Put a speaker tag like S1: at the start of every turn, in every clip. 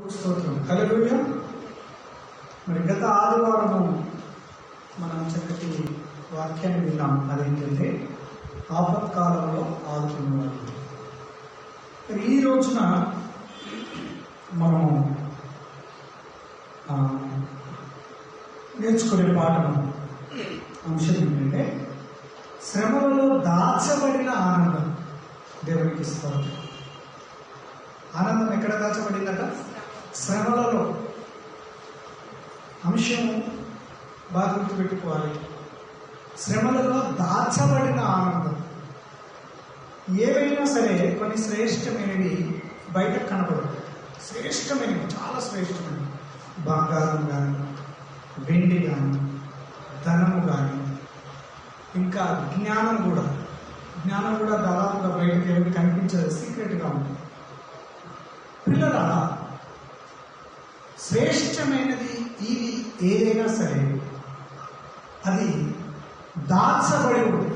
S1: స్తోత్రం. హల్లెలూయా. మరి గత ఆదివారము మనం చక్కటి వాక్యాన్ని విన్నాం. అదేంటంటే ఆపత్కాలంలో ఆదుకున్నవాడు. మరి ఈ రోజున మనం నేర్చుకునే పాఠం అంశం ఏంటంటే శ్రమలలో దాచబడిన ఆనందం. దేవునికి స్తోత్రం. ఆనందం ఎక్కడ దాచబడిందట? శ్రమలలో. అంశం బాగా గుర్తుపెట్టుకోవాలి. శ్రమలలో దాచబడిన ఆనందం. ఏవైనా సరే కొన్ని శ్రేష్టమైనవి బయటకు కనబడవు. శ్రేష్టమైనవి, చాలా శ్రేష్టమైనవి. బంగారం కానీ, వెండి కానీ, ధనము కానీ, ఇంకా జ్ఞానం కూడా దాదాపుగా బయటకు ఎవరికి కనిపించదు, సీక్రెట్గా ఉంటుంది. పిల్లల శ్రేష్టమైనది ఇది ఏదైనా సరే అది దాచబడి ఉంటుంది.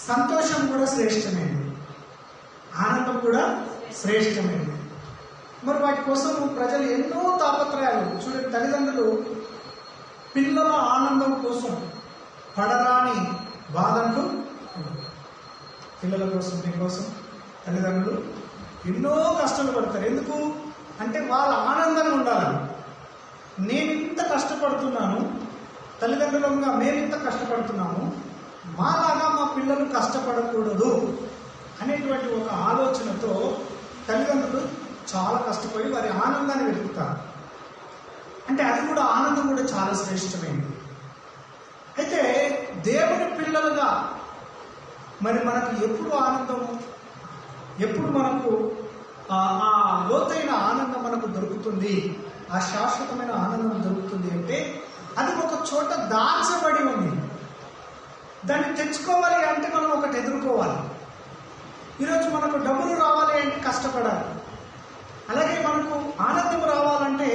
S1: సంతోషం కూడా శ్రేష్టమైనది, ఆనందం కూడా శ్రేష్టమైనది. మరి వాటి కోసం ప్రజలు ఎన్నో తాపత్రయాలు. చూడండి, తల్లిదండ్రులు పిల్లల ఆనందం కోసం పడరాని బాధంటూ పిల్లల కోసం, మీకోసం తల్లిదండ్రులు ఎన్నో కష్టాలు పడతారు. ఎందుకు అంటే వాళ్ళ ఆనందంగా ఉండాలని. నేను ఇంత కష్టపడుతున్నాను, తల్లిదండ్రులంగా మేము ఇంత కష్టపడుతున్నాము, మాలాగా మా పిల్లలు కష్టపడకూడదు అనేటువంటి ఒక ఆలోచనతో తల్లిదండ్రులు చాలా కష్టపడి వారి ఆనందాన్ని వెతుకుతారు. అంటే అది కూడా, ఆనందం కూడా చాలా శ్రేష్టమైనది. అయితే దేవుని పిల్లలుగా మరి మనకు ఎప్పుడు ఆనందము, ఎప్పుడు మనకు ఆ లోతైన ఆనందం మనకు దొరుకుతుంది, ఆ శాశ్వతమైన ఆనందం దొరుకుతుంది అంటే అది ఒక చోట దాచబడి ఉంది. దాన్ని తెచ్చుకోవాలి అంటే మనం ఒకటి ఎదుర్కోవాలి. ఈరోజు మనకు డబ్బులు రావాలి అంటే కష్టపడాలి. అలాగే మనకు ఆనందం రావాలంటే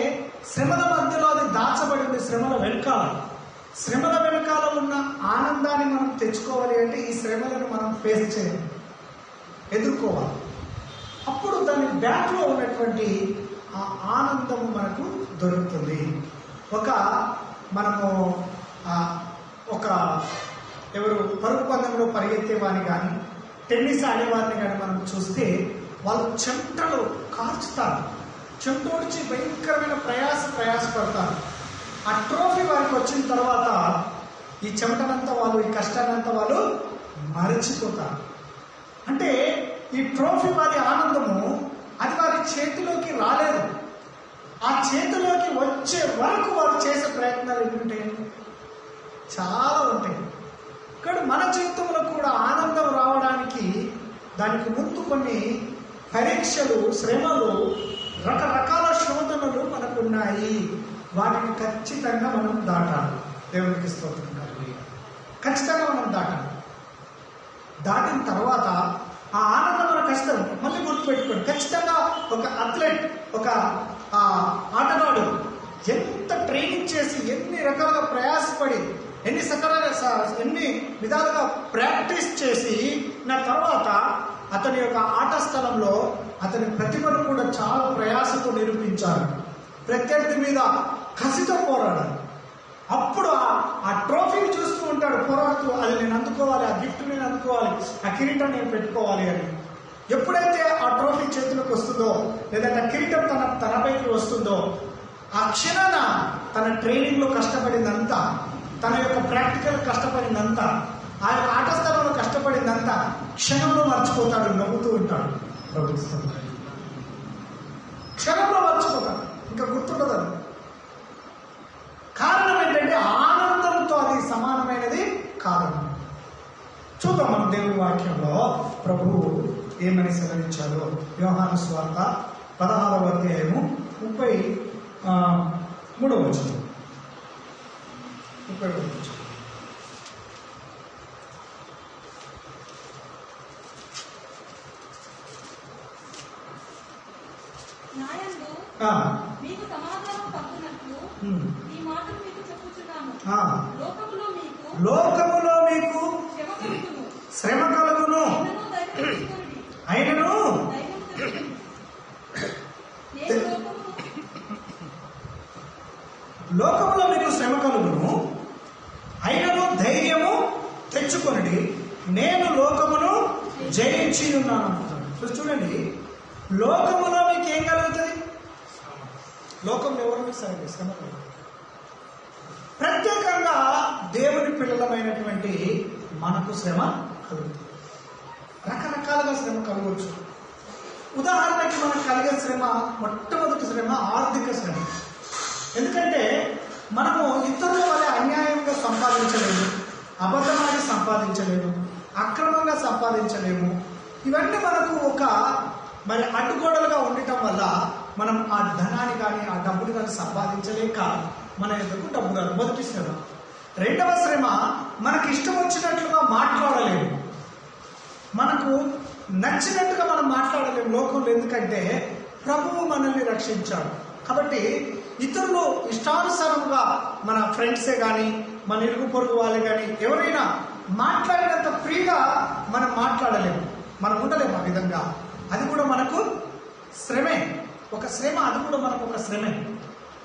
S1: శ్రమల మధ్యలో అది దాచబడి ఉంది. శ్రమల వెనకాల ఉన్న ఆనందాన్ని మనం తెచ్చుకోవాలి అంటే ఈ శ్రమలను మనం ఫేస్ చేయాలి, ఎదుర్కోవాలి. అప్పుడు దాని బ్యాక్లో ఉన్నటువంటి ఆ ఆనందము మనకు దొరుకుతుంది. మనము ఎవరు పరుగు పందెంలో పరిగెత్తేవాడిని కానీ, టెన్నిస్ ఆడేవారిని కానీ మనం చూస్తే వాళ్ళు చెమటలు కార్చుతారు, చెమటోడ్చి భయంకరమైన ప్రయాసపడతారు. ఆ ట్రోఫీ వారికి వచ్చిన తర్వాత ఈ చెమటనంతా వాళ్ళు, ఈ కష్టానంతా వాళ్ళు మరచిపోతారు. అంటే ఈ ట్రోఫీ వారి ఆనందము అది వారి చేతిలోకి రాలేదు. ఆ చేతిలోకి వచ్చే వరకు వారు చేసే ప్రయత్నాలు ఏంటంటే చాలా ఉంటాయి. ఇక్కడ మన జీవితంలో కూడా ఆనందం రావడానికి దానికి ముందు కొన్ని పరీక్షలు, శ్రమలు, రకరకాల శోధనలు మనకున్నాయి. వాటిని ఖచ్చితంగా మనం దాటాలి. దేవునికి స్తోత్రం. ఖచ్చితంగా మనం దాటాలి. దాటిన తర్వాత ఆ ఆనందం మన కష్టం మళ్ళీ గుర్తుపెట్టుకోండి. ఖచ్చితంగా ఒక అథ్లెట్, ఒక ఆటగాడు ఎంత ట్రైనింగ్ చేసి, ఎన్ని రకాలుగా ప్రయాసపడి, ఎన్ని విధాలుగా ప్రాక్టీస్ చేసి నా తర్వాత అతని యొక్క ఆట స్థలంలో అతని ప్రతిభను కూడా చాలా ప్రయాసంతో నిరూపించారు. ప్రత్యర్థి మీద కసితో పోరాడాలి. అప్పుడు ఆ ట్రోఫీని చూస్తూ ఉంటాడు, పోరాడుతూ, అది నేను అందుకోవాలి, ఆ గిఫ్ట్ నేను అందుకోవాలి, ఆ కిరీటం నేను పెట్టుకోవాలి అని. ఎప్పుడైతే ఆ ట్రోఫీ చేతులకు వస్తుందో, లేదంటే ఆ కిరీటం తనపైకి వస్తుందో, ఆ క్షణాన తన ట్రైనింగ్ లో కష్టపడిందంతా, తన యొక్క ప్రాక్టికల్ కష్టపడిందంతా, ఆ యొక్క ఆట స్థలంలో కష్టపడిందంతా క్షణంలో మర్చిపోతాడు, నవ్వుతూ ఉంటాడు. క్షణంలో మర్చిపోతాడు, ఇంకా గుర్తుండదు. కారణం ఏంటంటే ఆనందంతో అది సమానమైనది కాదు. చూద్దాం మనం దేవుని వాక్యంలో ప్రభువు ఏమని సెలవించారో. యోహాను సువార్త 16వ అధ్యాయము 33వ వచనం.
S2: మీకు సమాధానం పలుకునట్లు ఈ మాటలు మీకు చెప్పుచున్నాను.
S1: లోకములో మీకు శ్రమ కలుగును, అయినను లోకములో మీకు శ్రమ కలుగును, అయినను ధైర్యము తెచ్చుకొనుడి, నేను లోకమును జయించి ఉన్నాను. చూడండి, లోకములో మీకు ఏం కలుగుతుంది? లోకంలో ఎవరు మీకు శ్రమ కలుగుతుంది. ప్రత్యేకంగా దేవుని పిల్లలమైనటువంటి మనకు శ్రమ కలుగుతుంది. రకరకాలుగా శ్రమ కలగవచ్చు. ఉదాహరణకి మనకు కలిగే శ్రమ, మొట్టమొదటి శ్రమ ఆర్థిక శ్రమ. ఎందుకంటే మనము ఇతరుల వల్ల అన్యాయంగా సంపాదించలేము, అబద్ధమాడి సంపాదించలేము, అక్రమంగా సంపాదించలేము. ఇవన్నీ మనకు ఒక అడ్డుగోడలుగా ఉండటం వల్ల మనం ఆ ధనాన్ని కానీ ఆ డబ్బుని కానీ సంపాదించలేక మన ఎదుగు డబ్బు రాదు. మొదటి శ్రమ. రెండవ శ్రమ, మనకి ఇష్టం వచ్చినట్లుగా మాట్లాడలేము, మనకు నచ్చినట్టుగా మనం మాట్లాడలేము లోకంలో. ఎందుకంటే ప్రభువు మనల్ని రక్షించాడు కాబట్టి ఇతరులు ఇష్టానుసారంగా మన ఫ్రెండ్సే కానీ మన ఇరుగు పొరుగు వాళ్ళే కానీ ఎవరైనా మాట్లాడినంత ఫ్రీగా మనం మాట్లాడలేము, మనం ఉండలేము ఆ విధంగా. అది కూడా మనకు శ్రమే, ఒక శ్రమ. అది కూడా మనకు ఒక శ్రమే.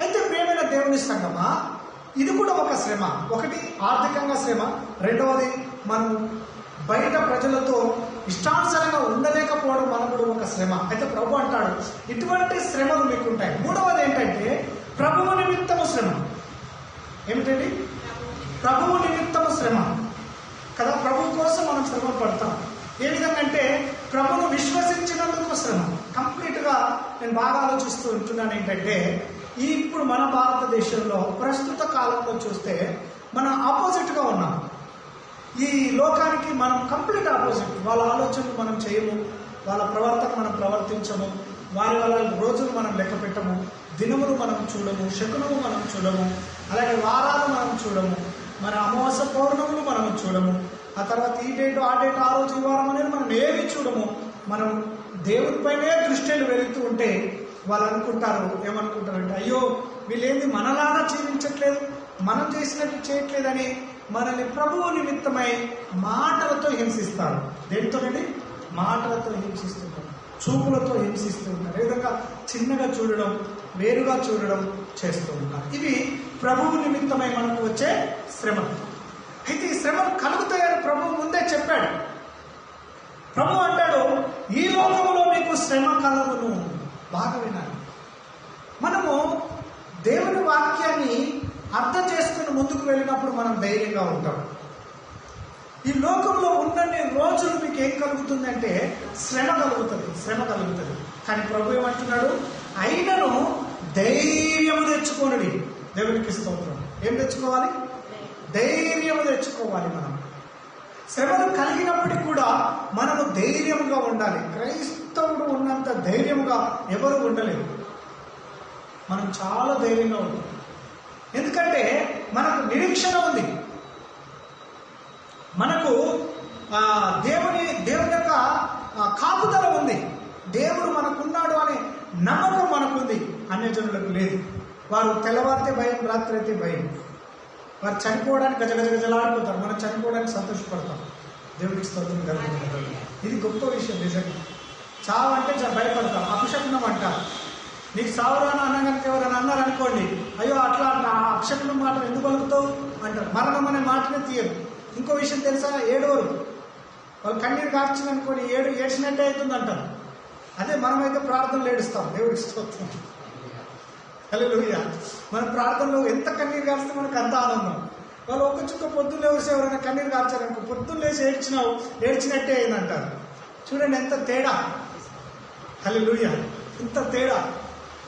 S1: అయితే ప్రియమైన దేవుని సంగమా, ఇది కూడా ఒక శ్రమ. ఒకటి ఆర్థికంగా శ్రమ, రెండవది మనం బయట ప్రజలతో ఇష్టానుసారంగా ఉండలేకపోవడం మనకు కూడా ఒక శ్రమ. అయితే ప్రభు అంటాడు ఇటువంటి శ్రమలు మీకు ఉంటాయి. మూడవది ఏంటంటే ప్రభువు నిమిత్తము శ్రమ. ఏమిటండి? ప్రభువు నిమిత్తము శ్రమ కదా. ప్రభు కోసం మనం శ్రమ పడతాం. ఏ విధంగా అంటే ప్రభువును విశ్వసించినందుకు శ్రమ. కంప్లీట్గా నేను బాగా ఆలోచిస్తూ ఉంటున్నాను ఏంటంటే ఇప్పుడు మన భారతదేశంలో ప్రస్తుత కాలంలో చూస్తే మనం ఆపోజిట్గా ఉన్నాం. ఈ లోకానికి మనం కంప్లీట్ ఆపోజిట్. వాళ్ళ ఆలోచనలు మనం చేయము, వాళ్ళ ప్రవర్తన మనం ప్రవర్తించము, వారి వాళ్ళ రోజులు మనం లెక్క పెట్టము, దినములు మనం చూడము, శకునము మనం చూడము, అలాగే వారాలు మనం చూడము, మన అమావాస్య పౌర్ణములు మనం చూడము, ఆ తర్వాత ఈ డేట్ ఆ డేట్ ఆ రోజు ఈ వారం అనేది మనం ఏమి చూడము. మనం దేవునిపైనే దృష్టిలు వెళుతూ ఉంటే వాళ్ళు అనుకుంటారు, ఏమనుకుంటారంటే అయ్యో వీళ్ళేంది మనలాగా జీవించట్లేదు, మనం చేసినట్టు చేయట్లేదని మనల్ని ప్రభువు నిమిత్తమై మాటలతో హింసిస్తారు. దేనితోనండి? మాటలతో హింసిస్తుంటారు, చూపులతో హింసిస్తూ ఉంటారు. ఈ విధంగా చిన్నగా చూడడం, వేరుగా చూడడం చేస్తూ ఉంటారు. ఇవి ప్రభువు నిమిత్తమై మనకు వచ్చే శ్రమలు. అయితే ఈ శ్రమలు కలుగుతాయని ప్రభువు ముందే చెప్పాడు. ప్రభు అంటాడు ఈ లోకంలో మీకు శ్రమ కలుగును. బాగా వినాలి. మనము దేవుని వాక్యాన్ని అర్థం చేసుకుని ముందుకు వెళ్ళినప్పుడు మనం ధైర్యంగా ఉంటాం. ఈ లోకంలో ఉన్నన్ని రోజులు మీకు ఏం కలుగుతుంది అంటే శ్రమ కలుగుతుంది, శ్రమ కలుగుతుంది. కానీ ప్రభు ఏమంటున్నాడు? అయినను ధైర్యము తెచ్చుకోండి. దేవునికి స్తోత్రం. ఏం తెచ్చుకోవాలి? ధైర్యము తెచ్చుకోవాలి. మనం శ్రమలు కలిగినప్పటికీ కూడా మనము ధైర్యముగా ఉండాలి. క్రైస్తవుడు ఉన్నంత ధైర్యముగా ఎవరు ఉండలేరు. మనం చాలా ధైర్యంగా ఉంటాం. ఎందుకంటే మనకు నిరీక్షణ ఉంది, మనకు దేవుని యొక్క కాపుదల ఉంది, దేవుడు మనకున్నాడు అనే నమ్మకం మనకుంది. అన్యజనులకు లేదు. వారు తెల్లవారితే భయం, రాత్రి అయితే భయం. వారు చనిపోవడానికి గజగజగజలాడిపోతారు, మనం చనిపోవడానికి సంతోషపడతాం. దేవుడికి స్తోత్రం కలుగుతుంది. ఇది గొప్ప విషయం. నిజంగా చావు అంటే భయపడతాం, అపశకునం అంటారు. నీకు సావురాను అన్నగానికి ఎవరైనా అన్నారనుకోండి, అయ్యో అట్లా అపశకునం మాట ఎందుకు పలుకుతావు అంటారు. మరణం అనే మాటనే తీయరు. ఇంకో విషయం తెలుసా? ఏడవరు. వాళ్ళు కన్నీరు కార్చిందనుకోండి ఏడ్చినట్టే అవుతుంది అంటారు. అదే మనమైతే ప్రార్థనలు ఏడుస్తాం. దేవుడికి స్తోత్రం. హల్లెలూయా. మన ప్రార్థనలో ఎంత కన్నీరు కార్చితే మనకు అంత ఆనందం. వాళ్ళు ఒక్క చుక్క పొద్దున్న లేసి ఎవరైనా కన్నీరు కార్చారనుకో, పొద్దున్న లేసి ఏడ్చినట్టే అయిందంటారు. చూడండి ఎంత తేడా. హల్లెలూయా. ఇంత తేడా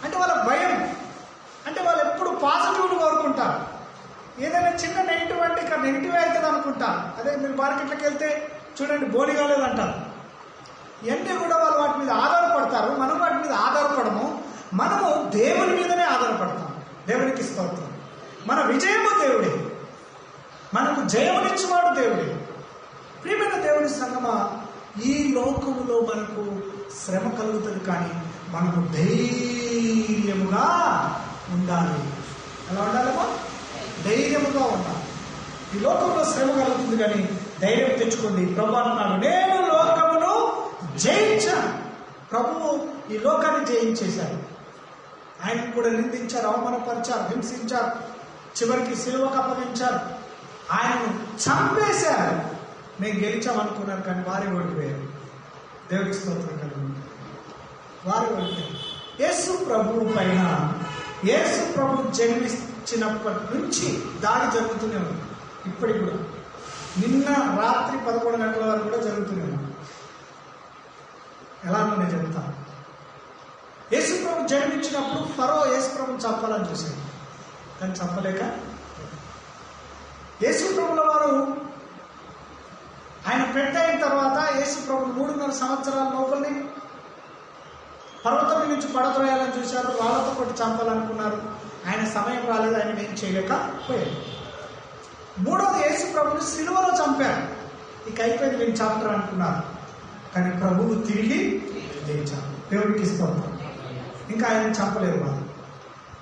S1: అంటే వాళ్ళ భయం. అంటే వాళ్ళు ఎప్పుడు పాజిటివ్ని కోరుకుంటారు. ఏదైనా చిన్న నెగిటివ్ అంటే ఇక్కడ నెగిటివ్ అవుతుంది అనుకుంటారు. అదే మీరు మార్కెట్లోకి వెళ్తే చూడండి బోని కాలేదంటారు. ఇవన్నీ కూడా వాళ్ళు వాటి మీద ఆధారపడతారు. మనం వాటి మీద ఆధారపడము. మనము దేవుని మీదనే ఆధారపడతాం. దేవునికి స్తోత్రం. మన విజయము దేవుడే, మనకు జయమునిచ్చువాడు దేవుడే. ప్రియమైన దేవుని సంగమా, ఈ లోకములో మనకు శ్రమ కలుగుతుంది, కానీ మనకు ధైర్యముగా ఉండాలి. ఎలా ఉండాలమ్మా? ధైర్యముగా ఉండాలి. ఈ లోకంలో శ్రమ కలుగుతుంది, కానీ ధైర్యం తెచ్చుకోండి. ప్రభు అన్నాడు నేను లోకమును జయించాను. ప్రభువు ఈ లోకాన్ని జయించేశాడు. ఆయన ఆయన కూడా నిందించారు, అవమానపరిచారు, హింసించారు, చివరికి సిలువకు అప్పగించారు, ఆయనను చంపేశారు. మేము గెలిచామనుకున్నారు, కానీ వారే ఓడిపోయారు. దేవుడికి స్తోత్రం కలుగుతుంది. వారే ఓడిపోయారు. యేసు ప్రభువు పైన యేసు ప్రభు జన్మించినప్పటి నుంచి దాడి జరుగుతూనే ఉంది. ఇప్పటికి కూడా నిన్న రాత్రి 11 గంటల వరకు కూడా జరుగుతూనే ఉంది. ఎలానో నేను చెప్తాను. యేసు ప్రభు జన్మించినప్పుడు ఫరో యేసు ప్రభుని చంపాలని చూశాడు, కానీ చంపలేక యేసు ప్రభుల వారు ఆయన పెద్ద అయిన తర్వాత యేసు ప్రభు 3.5 సంవత్సరాల లోపలనే పర్వతం నుంచి పడద్రోయాలని చూశారు, రాళ్లతో కొట్టి చంపాలనుకున్నారు. ఆయన సమయం రాలేదు, ఆయన ఏం చేయలేకపోయారు. మూడోది యేసు ప్రభుని సిలువలో చంపారు. ఇక అయిపోయింది, నేను చాప్టర్ అనుకున్నారు, కానీ ప్రభువు తిరిగి లేచారు. దేవుడికి స్తోత్రం. ఇంకా ఆయన చంపలేదు వాళ్ళు,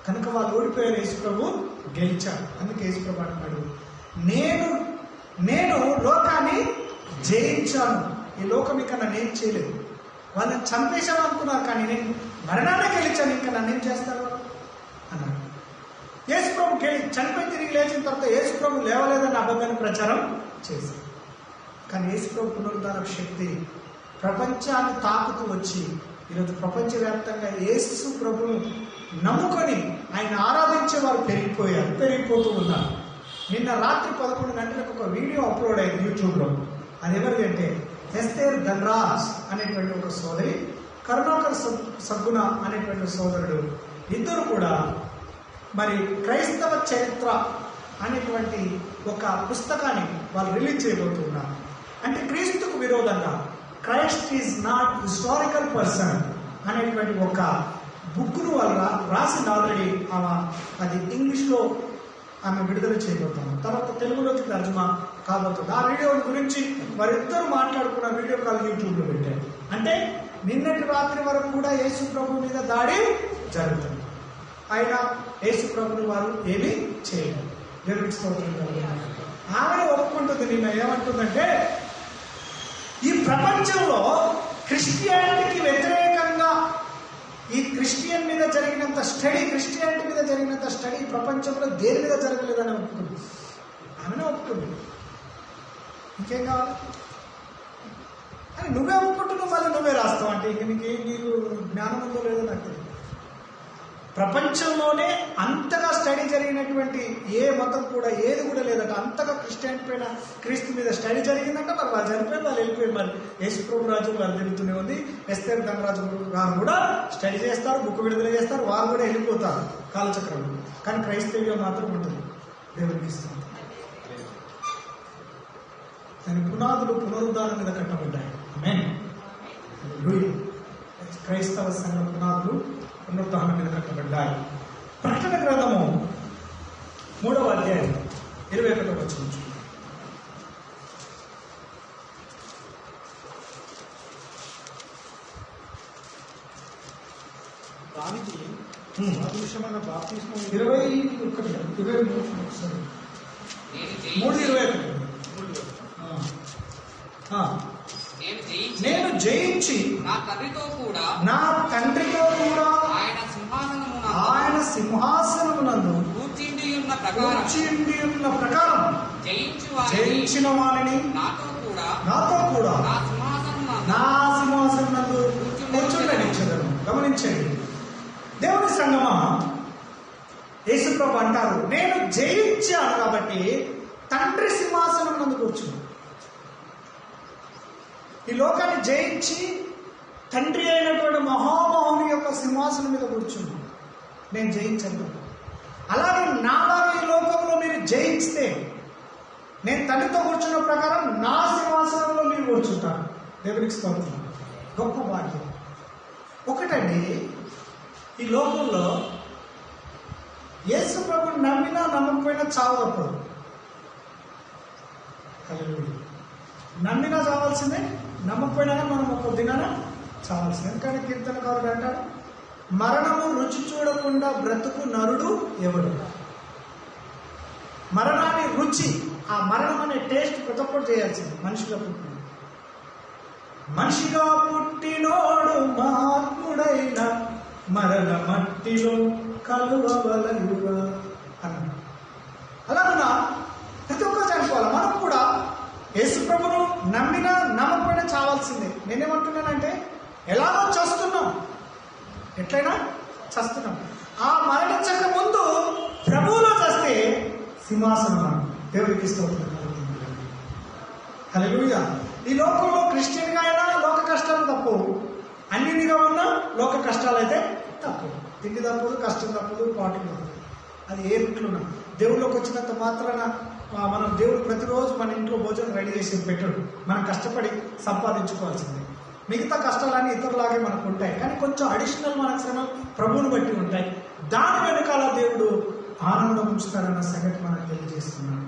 S1: కనుక వాళ్ళు ఓడిపోయారు. యేసు ప్రభు గెలిచారు. అందుకే యేసు ప్రభు అంటున్నాడు, నేను లోకాన్ని జయించాను, ఈ లోకం ఇక నన్ను ఏం చేయలేదు. వాళ్ళని చంపేశాను అనుకున్నారు, కానీ నేను మరణాన్ని గెలిచాను, ఇంకా నన్ను ఏం చేస్తారు అన్నాడు. యేసు ప్రభు చనిపోయి తిరిగి లేచిన తర్వాత యేసు ప్రభు లేవలేదని అబద్ధాన్ని ప్రచారం చేశారు. కానీ యేసు ప్రభు పునరుద్ధార శక్తి ప్రపంచాన్ని తాకుతూ వచ్చి ఈరోజు ప్రపంచవ్యాప్తంగా యేసు ప్రభును నమ్ముకొని ఆయన ఆరాధించే వారు పెరిగిపోతూ ఉన్నారు. నిన్న రాత్రి 11 గంటలకు ఒక వీడియో అప్లోడ్ అయింది యూట్యూబ్లో. అది ఎవరిది అంటే ఎస్తేర్ ధనరాజ్ అనేటువంటి ఒక సోదరి, కరుణాకర్ సగ్గుణ అనేటువంటి సోదరుడు, ఇద్దరు కూడా మరి క్రైస్తవ చరిత్ర అనేటువంటి ఒక పుస్తకాన్ని వాళ్ళు రిలీజ్ చేయబోతున్నారు. అంటే క్రీస్తుకు విరోధంగా Christ is not historical person అనేటువంటి ఒక బుక్ను వాళ్ళు రాసింది ఆల్రెడీ. అది ఇంగ్లీష్లో ఆమె విడుదల చేయబోతున్నాం, తర్వాత తెలుగులోకి తర్జుమా కాబోతుంది. ఆ వీడియో గురించి వారిద్దరూ మాట్లాడుకున్న వీడియో కాల్ యూట్యూబ్లో పెట్టారు. అంటే నిన్నటి రాత్రి వరకు కూడా యేసు ప్రభు మీద దాడి జరుగుతుంది, ఆయన యేసు ప్రభుని వారు ఏమీ చేయలేదు. దేవుడికి స్తోత్రం. ఆమె ఒప్పుకుంటుంది. నిన్న ఏమంటుందంటే, ఈ ప్రపంచంలో క్రిస్టియానిటీకి వ్యతిరేకంగా ఈ క్రిస్టియానిటీ మీద జరిగినంత స్టడీ ప్రపంచంలో దేని మీద జరగలేదని ఒప్పుకుంది. ఆమెనే ఒప్పుకుంది. ఇంకేం కావాలి అని నువ్వే ఒప్పుకుంటున్నావు, మళ్ళీ నువ్వే రాస్తావు అంటే ఇంక నీకు జ్ఞానం ఉందో లేదో నాకు తెలియదు. ప్రపంచంలోనే అంతగా స్టడీ జరిగినటువంటి ఏ మతం కూడా ఏది కూడా లేదట. అంతగా క్రిస్టియానిటీ పైన క్రీస్తు మీద స్టడీ జరిగిందంట. మరి వాళ్ళు చనిపోయి వాళ్ళు వెళ్ళిపోయి మరి యేసు ప్రభు రాజు వారు తిరుగుతూనే ఉంది. ఎస్తేర్ ధనరాజు గారు కూడా స్టడీ చేస్తారు, బుక్ విడుదల చేస్తారు, వారు కూడా వెళ్ళిపోతారు కాలచక్రంలో. కానీ క్రైస్తవ్యం మాత్రం ఉంటుంది. దేవుడికి ఇస్తుంది. దాని పునాదులు పునరుద్ధానం మీద కట్టబడ్డాయి. ఆమేన్. క్రైస్తవ సంఘ పునాదులు పునరుద్ధానం మీద కట్టబడ్డాయి. ప్రకటన గ్రంథము 3వ అధ్యాయం 21వ వచనం.
S3: దానికి అదృశ్యమైన బాప్తిస్మం
S1: 3:21 నేను జయించి
S4: నా తండ్రితో కూడా
S1: ఆయన సింహాసనమునందు
S4: కూర్చుండి ఉన్న
S1: ప్రకారం జయించిన వారిని
S4: నాతో
S1: కూడా
S4: నా
S1: సింహాసనమునందు కూర్చుండనిచ్చెదను. గమనించండి దేవుని సంగమా, యేసు ప్రభు అంటారు, నేను జయించాను కాబట్టి తండ్రి సింహాసనం నందు కూర్చున్నాను. ఈ లోకాన్ని జయించి తండ్రి అయినటువంటి మహామహుని యొక్క సింహాసనం మీద కూర్చున్నాను. నేను జయించాను. అలాగే నాలాగా ఈ లోకంలో మీరు జయిస్తే నేను తండ్రితో కూర్చున్న ప్రకారం నా సింహాసనంలో మీరు కూర్చుంటారు. దేవునికి స్తోత్రం. గొప్ప భాగ్యం. ఒకటండి, ఈ లోకంలో యేసు ప్రభుని నమ్మినా నమ్మకపోయినా చావు తప్పదు. నమ్మినా చావాల్సిందే, నమ్మకపోయినా మనం ఒక దినాన చావాల్సిందే. ఎందుకంటే కీర్తనకారుడు అంటాడు, మరణము రుచి చూడకుండా బ్రతుకు నరుడు ఎవడు. మరణాన్ని రుచి, ఆ మరణం అనే టేస్ట్ ప్రతి ఒక్కటి చేయాల్సింది. మనిషిగా పుట్టినోడు మహాత్ముడైన మరణ మట్టిలో కలువవలయుగా అన్నాడు. అలాగున్నా ప్రతి ఒక్కరు చనిపోవాలి. మనం కూడా యేసు ప్రభును నమ్మినా నమ్మకపోయినా చావాల్సిందే. నేనేమంటున్నానంటే ఎలాగో చస్తున్నాం, ఎట్లయినా చస్తున్నాం. ఆ మరణించక ముందు ప్రభువులో చస్తే సింహాసనం దేవుడికి స్తోత్రం. హల్లెలూయా. ఈ లోకంలో క్రిస్టియన్గా అయినా లోక కష్టాలు తప్పు, అన్నిటిగా ఉన్నా లోక కష్టాలు అయితే తప్పు. తిండి తప్పదు, కష్టం తప్పదు, పాటు తప్పదు. అది ఏ రుట్లున్నా దేవుళ్ళకి వచ్చినంత మాత్రాన మనం దేవుడు ప్రతిరోజు మన ఇంట్లో భోజనం రెడీ చేసి పెట్టాడు. మనం కష్టపడి సంపాదించుకోవాల్సిందే. మిగతా కష్టాలన్నీ ఇతరులాగే మనకు ఉంటాయి, కానీ కొంచెం అడిషనల్ మనకు శ్రమ ప్రభువుని బట్టి ఉంటాయి. దాని వెనుకాల దేవుడు ఆనందం ఉంచుతారన్న సంగతి మనకు తెలియజేస్తున్నాడు.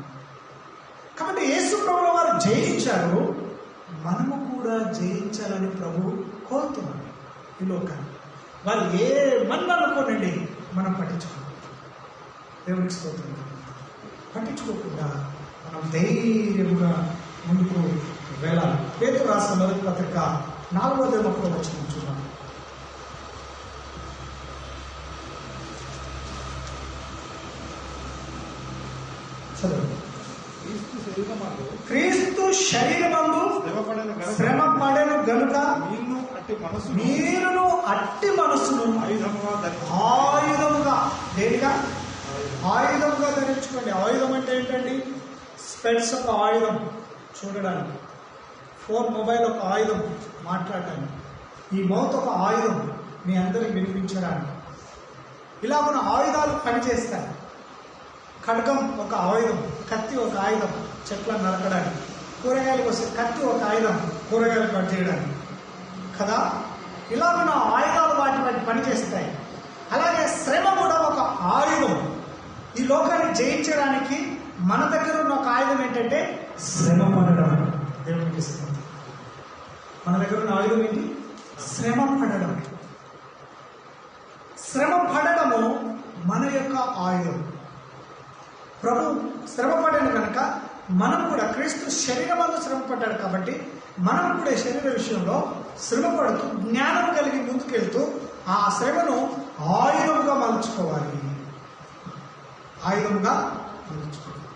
S1: కాబట్టి యేసు ప్రభువుల వారు జయించారు, మనము కూడా జయించాలని ప్రభు కోరుతున్నాడు. ఈ లోకాన్ని వాళ్ళు ఏమన్నా అనుకోనండి, మనం పట్టించుకోం. దేవుడికి స్తోత్రం. పట్టించుకోకుండా మనం ధైర్యంగా ముందుకు వెళ్ళాలి. పేతురు రాసిన మొదటి పత్రిక 4వ వచనం చూద్దాం. చదువు. క్రీస్తు శరీరమందు శ్రమ పడెను గనుక మీరును అట్టి మనసును ఆయుధముగా దేనిగా ఆయుధంగా ధరించుకోండి. ఆయుధం అంటే ఏంటండి? స్పెట్స్ ఒక ఆయుధం చూడడానికి, ఫోన్ మొబైల్ ఒక ఆయుధం మాట్లాడటానికి, ఈ మౌత్ ఒక ఆయుధం మీ అందరికి వినిపించడానికి. ఇలా మన ఆయుధాలు పనిచేస్తాయి. ఖడ్గం ఒక ఆయుధం, కత్తి ఒక ఆయుధం చెట్లను నరకడానికి, కూరగాయలకు వస్తే కత్తి ఒక ఆయుధం కూరగాయలు కట్ చేయడానికి కదా. ఇలా మన ఆయుధాలు వాటి పనిచేస్తాయి. అలాగే శ్రమ కూడా ఒక ఆయుధం. ఈ లోకాన్ని జయించడానికి మన దగ్గర ఉన్న ఒక ఆయుధం ఏంటంటే శ్రమ పడడం. దేవునికి ఇష్టం. మన దగ్గర ఉన్న ఆయుధం ఏంటి? శ్రమ పడడం. శ్రమ పడడము మన యొక్క ఆయుధం. ప్రభు శ్రమ పడాను కనుక మనం కూడా క్రీస్తు శరీరమందు శ్రమ పడ్డాడు కాబట్టి మనం కూడా శరీర విషయంలో శ్రమ పడుతూ జ్ఞానం కలిగి ముందుకెళ్తూ ఆ శ్రమను ఆయుధంగా మలుచుకోవాలి. ఆయుధంగా మలుచుకోవాలి.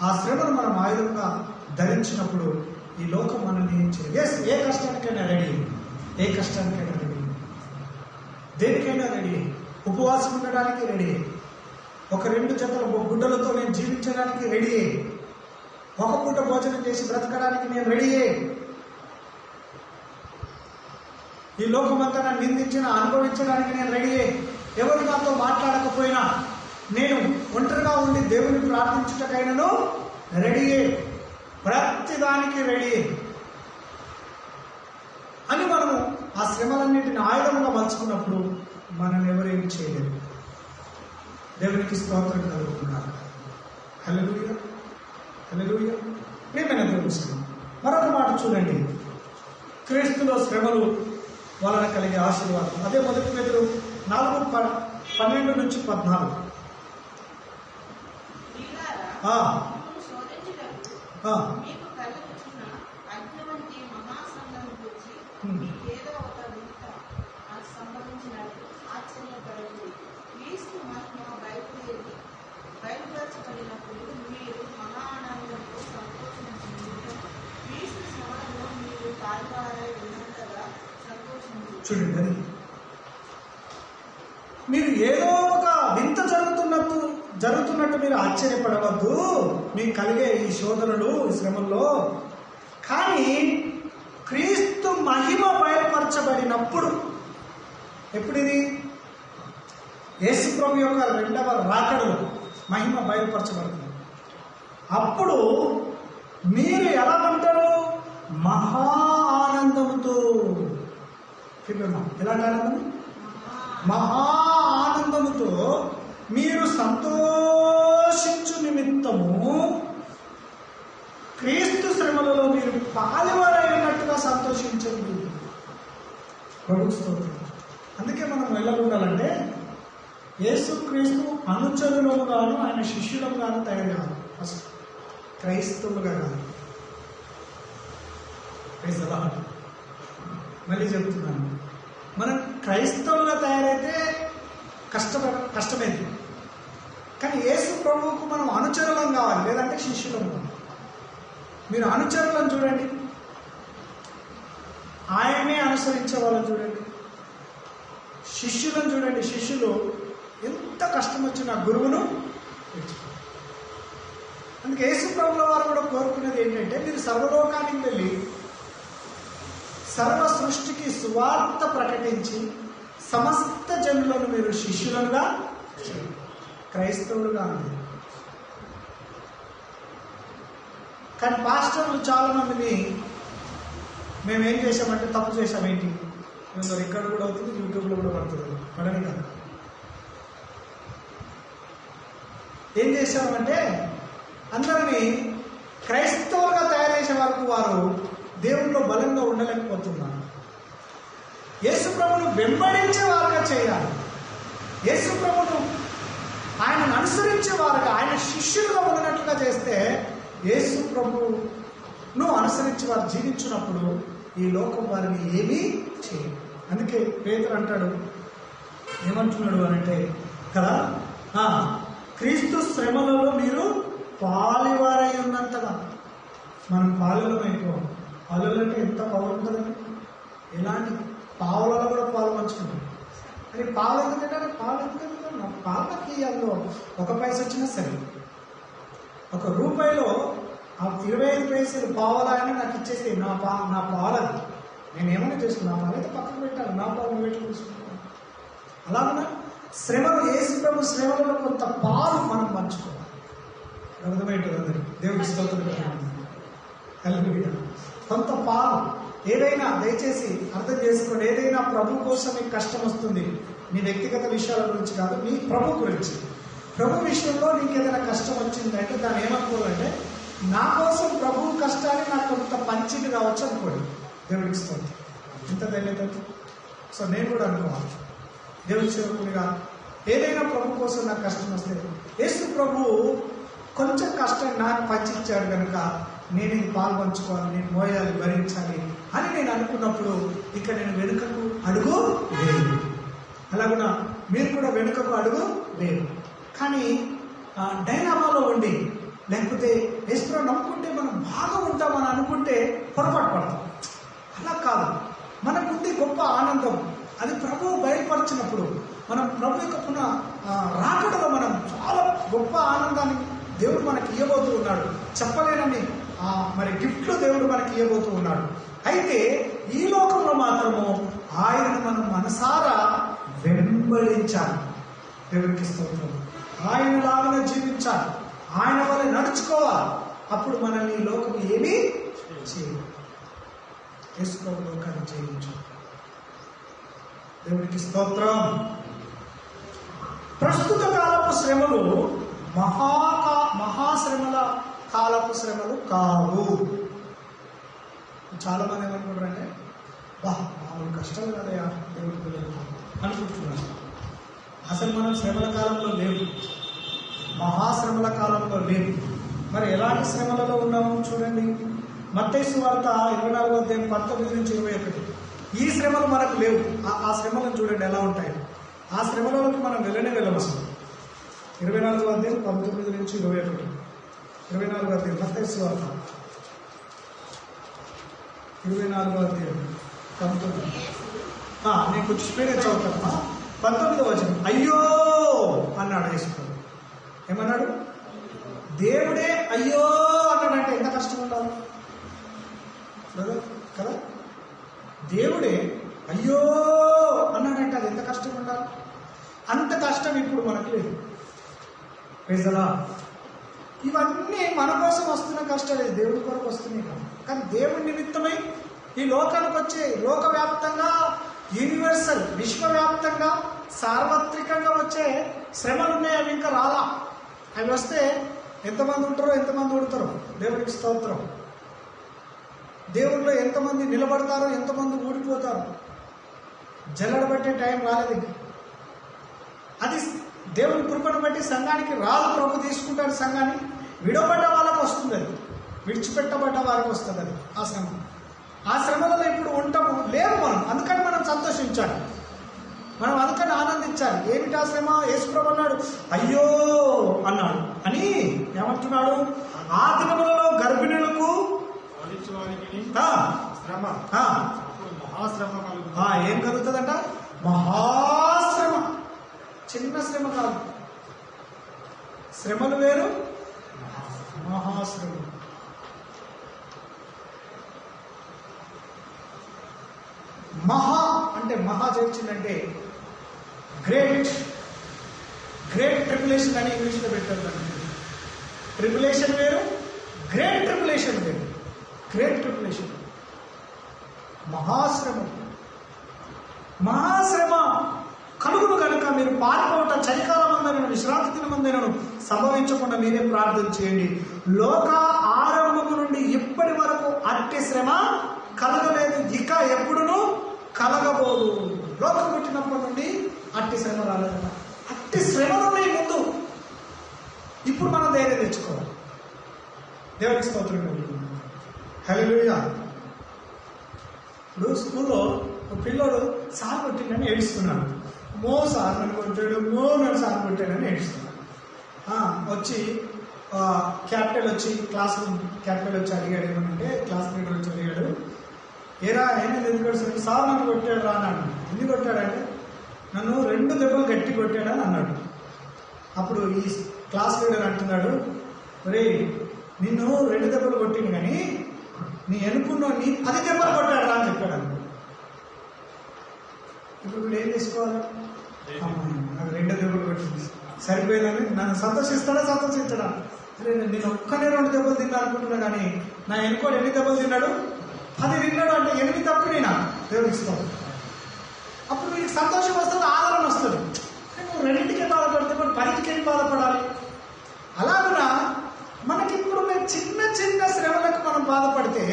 S1: ఆ శ్రమను మనం ఆయుధంగా ధరించినప్పుడు ఈ లోకం మనల్ని ఏం చేయలేదు. ఏ కష్టానికైనా రెడీ, ఏ కష్టానికైనా రెడీ, దేనికైనా రెడీ. ఉపవాసం ఉండడానికి రెడీ, ఒక 2 జతల గుడ్డలతో నేను జీవించడానికి రెడీ, ఒక పూట భోజనం చేసి బ్రతకడానికి నేను రెడీ. ఈ లోకమంతా నన్ను నిందించిన అనుభవించడానికి నేను రెడీ. ఎవరు నాతో మాట్లాడకపోయినా నేను ఒంటరిగా ఉండి దేవుని ప్రార్థించుటకైనాను రెడీ. ప్రతిదానికి రెడీ అని మనము ఆ శ్రమలన్నింటిని ఆయుధంగా మలుచుకున్నప్పుడు మనల్ని ఎవరేమి చేయలేరు. దేవునికి స్తోత్రం కలుగుతున్నారు. హల్లెలూయా, హల్లెలూయా. ప్రియమైన దేవుని మరొక మాట చూడండి. క్రీస్తులో శ్రమలు వలన కలిగే ఆశీర్వాదం. అదే మొదటి పేతురు 4:12-14. చూడండి, అది మీరు ఏదో ఒక వింత జరుగుతున్నట్టు మీరు ఆశ్చర్యపడవద్దు. మీకు కలిగే ఈ శోధనలు, ఈ శ్రమల్లో. కానీ క్రీస్తు మహిమ బయలుపరచబడినప్పుడు, ఎప్పుడిది? యేసు ప్రభు యొక్క 2వ రాకడలో మహిమ బయలుపరచబడుతుంది. అప్పుడు మీరు ఎలా ఉంటారు? మహా ఆనందముతో. ఎలాంటి ఆనందం? మహా ఆనందముతో మీరు సంతోషించు నిమిత్తము క్రీస్తు శ్రమలలో మీరు పాలువారైనట్టుగా సంతోషించండి. ప్రభువు స్తోత్రం. అందుకే మనం ఎలా ఉండాలంటే యేసు క్రీస్తు అనుచరులుగాను ఆయన శిష్యులుగాను తయారు కాదు. ఫస్ట్ క్రైస్తవులుగా కాదు. మళ్ళీ చెబుతున్నాను, మనం క్రైస్తవులుగా తయారైతే కష్టమైంది. కానీ యేసు ప్రభువుకు మనం అనుచరులం కావాలి, లేదంటే శిష్యులం కావాలి. మీరు అనుచరులను చూడండి, ఆయనే అనుసరించే వాళ్ళని చూడండి. శిష్యులను చూడండి, శిష్యులు ఎంత కష్టం వచ్చినా గురువును మెచ్చుకోవాలి. అందుకే యేసు ప్రభువుల వారు కూడా కోరుకునేది ఏంటంటే, మీరు సర్వలోకానికి వెళ్ళి సర్వ సృష్టికి సువార్త ప్రకటించి సమస్త జనులను మీరు శిష్యులుగా చేయండి, క్రైస్తవులుగా ఉంది. కానీ పాస్టర్లు చాలా మందిని మేమేం చేసామంటే తప్పు చేసామేంటి, మేము రికార్డు కూడా అవుతుంది, యూట్యూబ్లో కూడా పడుతుంది, పడని కాదు. ఏం చేసామంటే అందరినీ క్రైస్తవులుగా తయారు చేసే వరకు వారు దేవుల్లో బలంగా ఉండలేకపోతున్నారు. యేసు ప్రభువును వెంబడించే వారుగా చేయాలి. యేసు ప్రభువును ఆయనను అనుసరించే వారుగా, ఆయన శిష్యులుగా ఉన్నట్లుగా చేస్తే యేసు ప్రభువును అనుసరించి వారు జీవించినప్పుడు ఈ లోకం వారిని ఏమీ చేయదు. అందుకే పేతురు అంటాడు, ఏమంటున్నాడు అంటే కదా, క్రీస్తు శ్రమలలో మీరు పాలివారై ఉన్నంతగా. మనం పాలులమైపోం. పాలులు అంటే ఎంత పవర్ ఉంటుందండి, ఎలాంటి పావులలో కూడా పాలు పంచుకుంటాం. అని పాలు ఎందుకంటే పాలు ఎందుకంటే పాలకి అందులో 1 పైసా వచ్చినా సరే, 1 రూపాయిలో ఆ 25 పైసలు పావలాయని నాకు ఇచ్చేసి నా పాలది నేనేమైనా చేసుకున్నా, నా పాలైతే పక్కన పెట్టాలి, నా పాలు పెట్టి తీసుకుంటాను. అలాగే శ్రమలు, యేసు ప్రభు శ్రమలలో కొంత పాలు మనం పంచుకోవాలి. అర్థమైంటుంది అందరికి. దేవుడికి స్తోత్రం. కొంత పాలు ఏదైనా దయచేసి అర్థం చేసుకోండి. ఏదైనా ప్రభు కోసం మీకు కష్టం వస్తుంది, మీ వ్యక్తిగత విషయాల గురించి కాదు, మీ ప్రభు గురించి. ప్రభు విషయంలో నీకు ఏదైనా కష్టం వచ్చిందంటే దాన్ని ఏమనుకోవాలంటే, నా కోసం ప్రభు కష్టాన్ని నాకు కొంత పంచిది కావచ్చు అనుకోండి. దేవుడికి స్తోత్రం. ఇంత ధైర్యం. సో నేను కూడా అనుకోవాలి, దేవుడి సేవకునిగా ఏదైనా ప్రభు కోసం నాకు కష్టం వస్తే, యేసు ప్రభు కొంచెం కష్టం నాకు పంచిచ్చాడు కనుక నేను ఇది పాలు పంచుకోవాలి, నేను మోయాలి, భరించాలి అని నేను అనుకున్నప్పుడు ఇక నేను వెనుకకు అడుగు వేయను. అలాగున మీరు కూడా వెనుకకు అడుగు వేయరు. కానీ డైనామాలో ఉండి, లేకపోతే యేసును నమ్ముకుంటే మనం బాగా ఉంటామని అనుకుంటే పొరపాటు పడతాం. అలా కాదు, మనకుంది గొప్ప ఆనందం. అది ప్రభువు బయలుపరిచినప్పుడు మనం ప్రభు యొక్క రాకడలో మనం చాలా గొప్ప ఆనందాన్ని దేవుడు మనకి ఇవ్వబోతూ ఉన్నాడు. చెప్పలేనని మరి గిఫ్ట్లు దేవుడు మనకి ఇవ్వబోతూ ఉన్నాడు. అయితే ఈ లోకంలో మాత్రము ఆయనను మనం మనసారా వెంబడించాలి. దేవుడికి స్తోత్రం. ఆయనలాగానే జీవించాలి, ఆయన వల్ల నడుచుకోవాలి. అప్పుడు మనల్ని ఈ లోకం ఏమీ చేయదు. యేసు ప్రభు లోకాన్ని జయించాలి. దేవుడికి స్తోత్రం. ప్రస్తుత కాలపు శ్రమలు మహాశ్రమల కాలపు శ్రమలు కావు. చాలా మంది ఏమనుకుంటారంటే, మామూలు కష్టాలు కదయా దేవుడి పిల్లలు అనుకుంటున్నారు. అసలు మనం శ్రమల కాలంలో లేవు, మహాశ్రమల కాలంలో లేవు. మరి ఎలాంటి శ్రమలలో ఉన్నాము చూడండి. మత్తయి సువార్త 24వ అధ్యాయం 19 నుంచి 21. ఈ శ్రమలు మనకు లేవు. ఆ శ్రమలను చూడండి ఎలా ఉంటాయి. ఆ శ్రమలలోకి మనం వెళ్ళము అసలు. 24వ అధ్యాయం 19 నుంచి 21. 24వ అధ్యాయం మత్తయి సువార్త 24వ అధ్యాయం 19. నేను కొంచెం స్పీడ్గా చదువుతాను. 19వ వచనం. అయ్యో అన్నాడు యేసు. ఏమన్నాడు? దేవుడే అయ్యో అన్నాడంటే ఎంత కష్టం ఉండాలి కదా. దేవుడే అయ్యో అన్నాడంటే అది ఎంత కష్టం ఉండాలి. అంత కష్టం ఇప్పుడు మనకు లేదు. ప్రజలా ఇవన్నీ మన కోసం వస్తున్న కష్టాలు, దేవుడి కొరకు వస్తున్నాయి కదా. కానీ దేవుడి నిమిత్తమై ఈ లోకానికి వచ్చే లోకవ్యాప్తంగా, యూనివర్సల్, విశ్వవ్యాప్తంగా, సార్వత్రికంగా వచ్చే శ్రమలు ఉన్నాయి. అవి ఇంకా రాలా. అవి వస్తే ఎంతమంది ఉంటారో, ఎంతమంది ఊడతారో. దేవుడికి స్తోత్రం. దేవుడిలో ఎంతమంది నిలబడతారో, ఎంతమంది ఊడిపోతారో. జల్లడబట్టే టైం రాలేదు. అది దేవుని కృపను బట్టి సంఘానికి రాదు. ప్రభు తీసుకుంటాడు సంఘాన్ని. విడవబడ్డ వాళ్ళకు వస్తుంది అది, విడిచిపెట్టబడ్డ వారికి వస్తుంది అది ఆ శ్రమ. ఆ శ్రమలలో ఇప్పుడు ఉంటాము లేవు మనం. అందుకని మనం సంతోషించాలి. మనం అందుకని ఆనందించాలి. ఏమిటా శ్రమ? యేసుప్రభు అన్నాడు అయ్యో అన్నాడు అని ఏమంటున్నాడు? ఆ దినములలో గర్భిణులకు
S3: శ్రమ మహాశ్రమ
S1: ఏం కలుగుతుందంట? మహాశ్రమ. చిన్న శ్రమ కాదు, శ్రమలు వేరు, మహాశ్రమ. మహా అంటే మహా చేర్చిందంటే గ్రేట్ ట్రిబులేషన్ అని ఇంగ్లీష్లో పెట్టారు. ట్రిబులేషన్ వేరు, గ్రేట్ ట్రిబులేషన్ వేరు. గ్రేట్ ట్రిబులేషన్ మహాశ్రమ కలుగును కనుక మీరు పారిపోవట చలికాలం అందైనను విశ్రాంతి దినమందైనను సంభవించకుండా మీరే ప్రార్థన చేయండి. లోక ఆరంభము నుండి ఇప్పటి వరకు అట్టి శ్రమ కలగలేదు, ఇక ఎప్పుడునూ కలగబోదు. లోకం పుట్టినప్పటి నుండి అట్టి శ్రమ రాలేదట. అట్టి శ్రమలు ఉన్నాయి ముందు. ఇప్పుడు మనం ధైర్యం తెచ్చుకోవాలి. దేవుడికి స్తోత్రం. హల్లెలూయా. ఇప్పుడు స్కూల్లో ఒక పిల్లోడు సార్ కొట్టిందని ఏడుస్తున్నాడు. సార్ నన్ను కొట్టాడు, నన్ను సార్ కొట్టాడని ఏడుస్తున్నాడు. వచ్చి క్యాప్టెన్ వచ్చి క్లాస్ రూమ్ క్యాప్టెన్ వచ్చి అడిగాడు. ఏమంటే క్లాస్ లీడర్ వచ్చి అడిగాడు, ఏరా అయినా ఎందుకు కొట్టాడు? సార్ నన్ను కొట్టాడు రా అన్నాడు. ఎందుకు కొట్టాడంటే నన్ను 2 దెబ్బలు గట్టి కొట్టాడని అన్నాడు. అప్పుడు ఈ క్లాస్ లీడర్ అంటున్నాడు, రే నిన్ను 2 దెబ్బలు కొట్టింది కానీ నీ ఎనుకున్నోని 10 దెబ్బలు కొట్టాడు రా అని చెప్పాడు. ఇప్పుడు వీడు ఏం చేసుకోవాలి? నాకు 2 దెబ్బలు కొట్టింది సరిపోయిందని నన్ను సంతోషిస్తాడా సంతోషించడా? అరే నేను ఒక్కనే 2 దెబ్బలు తిన్నా అనుకుంటున్నా కానీ నా ఎనుకోడు ఎన్ని దెబ్బలు తిన్నాడు? 10 తిన్నాడు అంటే 8 తప్పు నేను దేవుడిస్తాను. అప్పుడు వీడికి సంతోషం వస్తుంది, ఆదరణ వస్తుంది. నువ్వు 2కే బాధపడితే మరి 10కి ఏం బాధపడాలి? అలాగునా మనకిప్పుడు మేము చిన్న చిన్న శ్రమలకు మనం బాధపడితే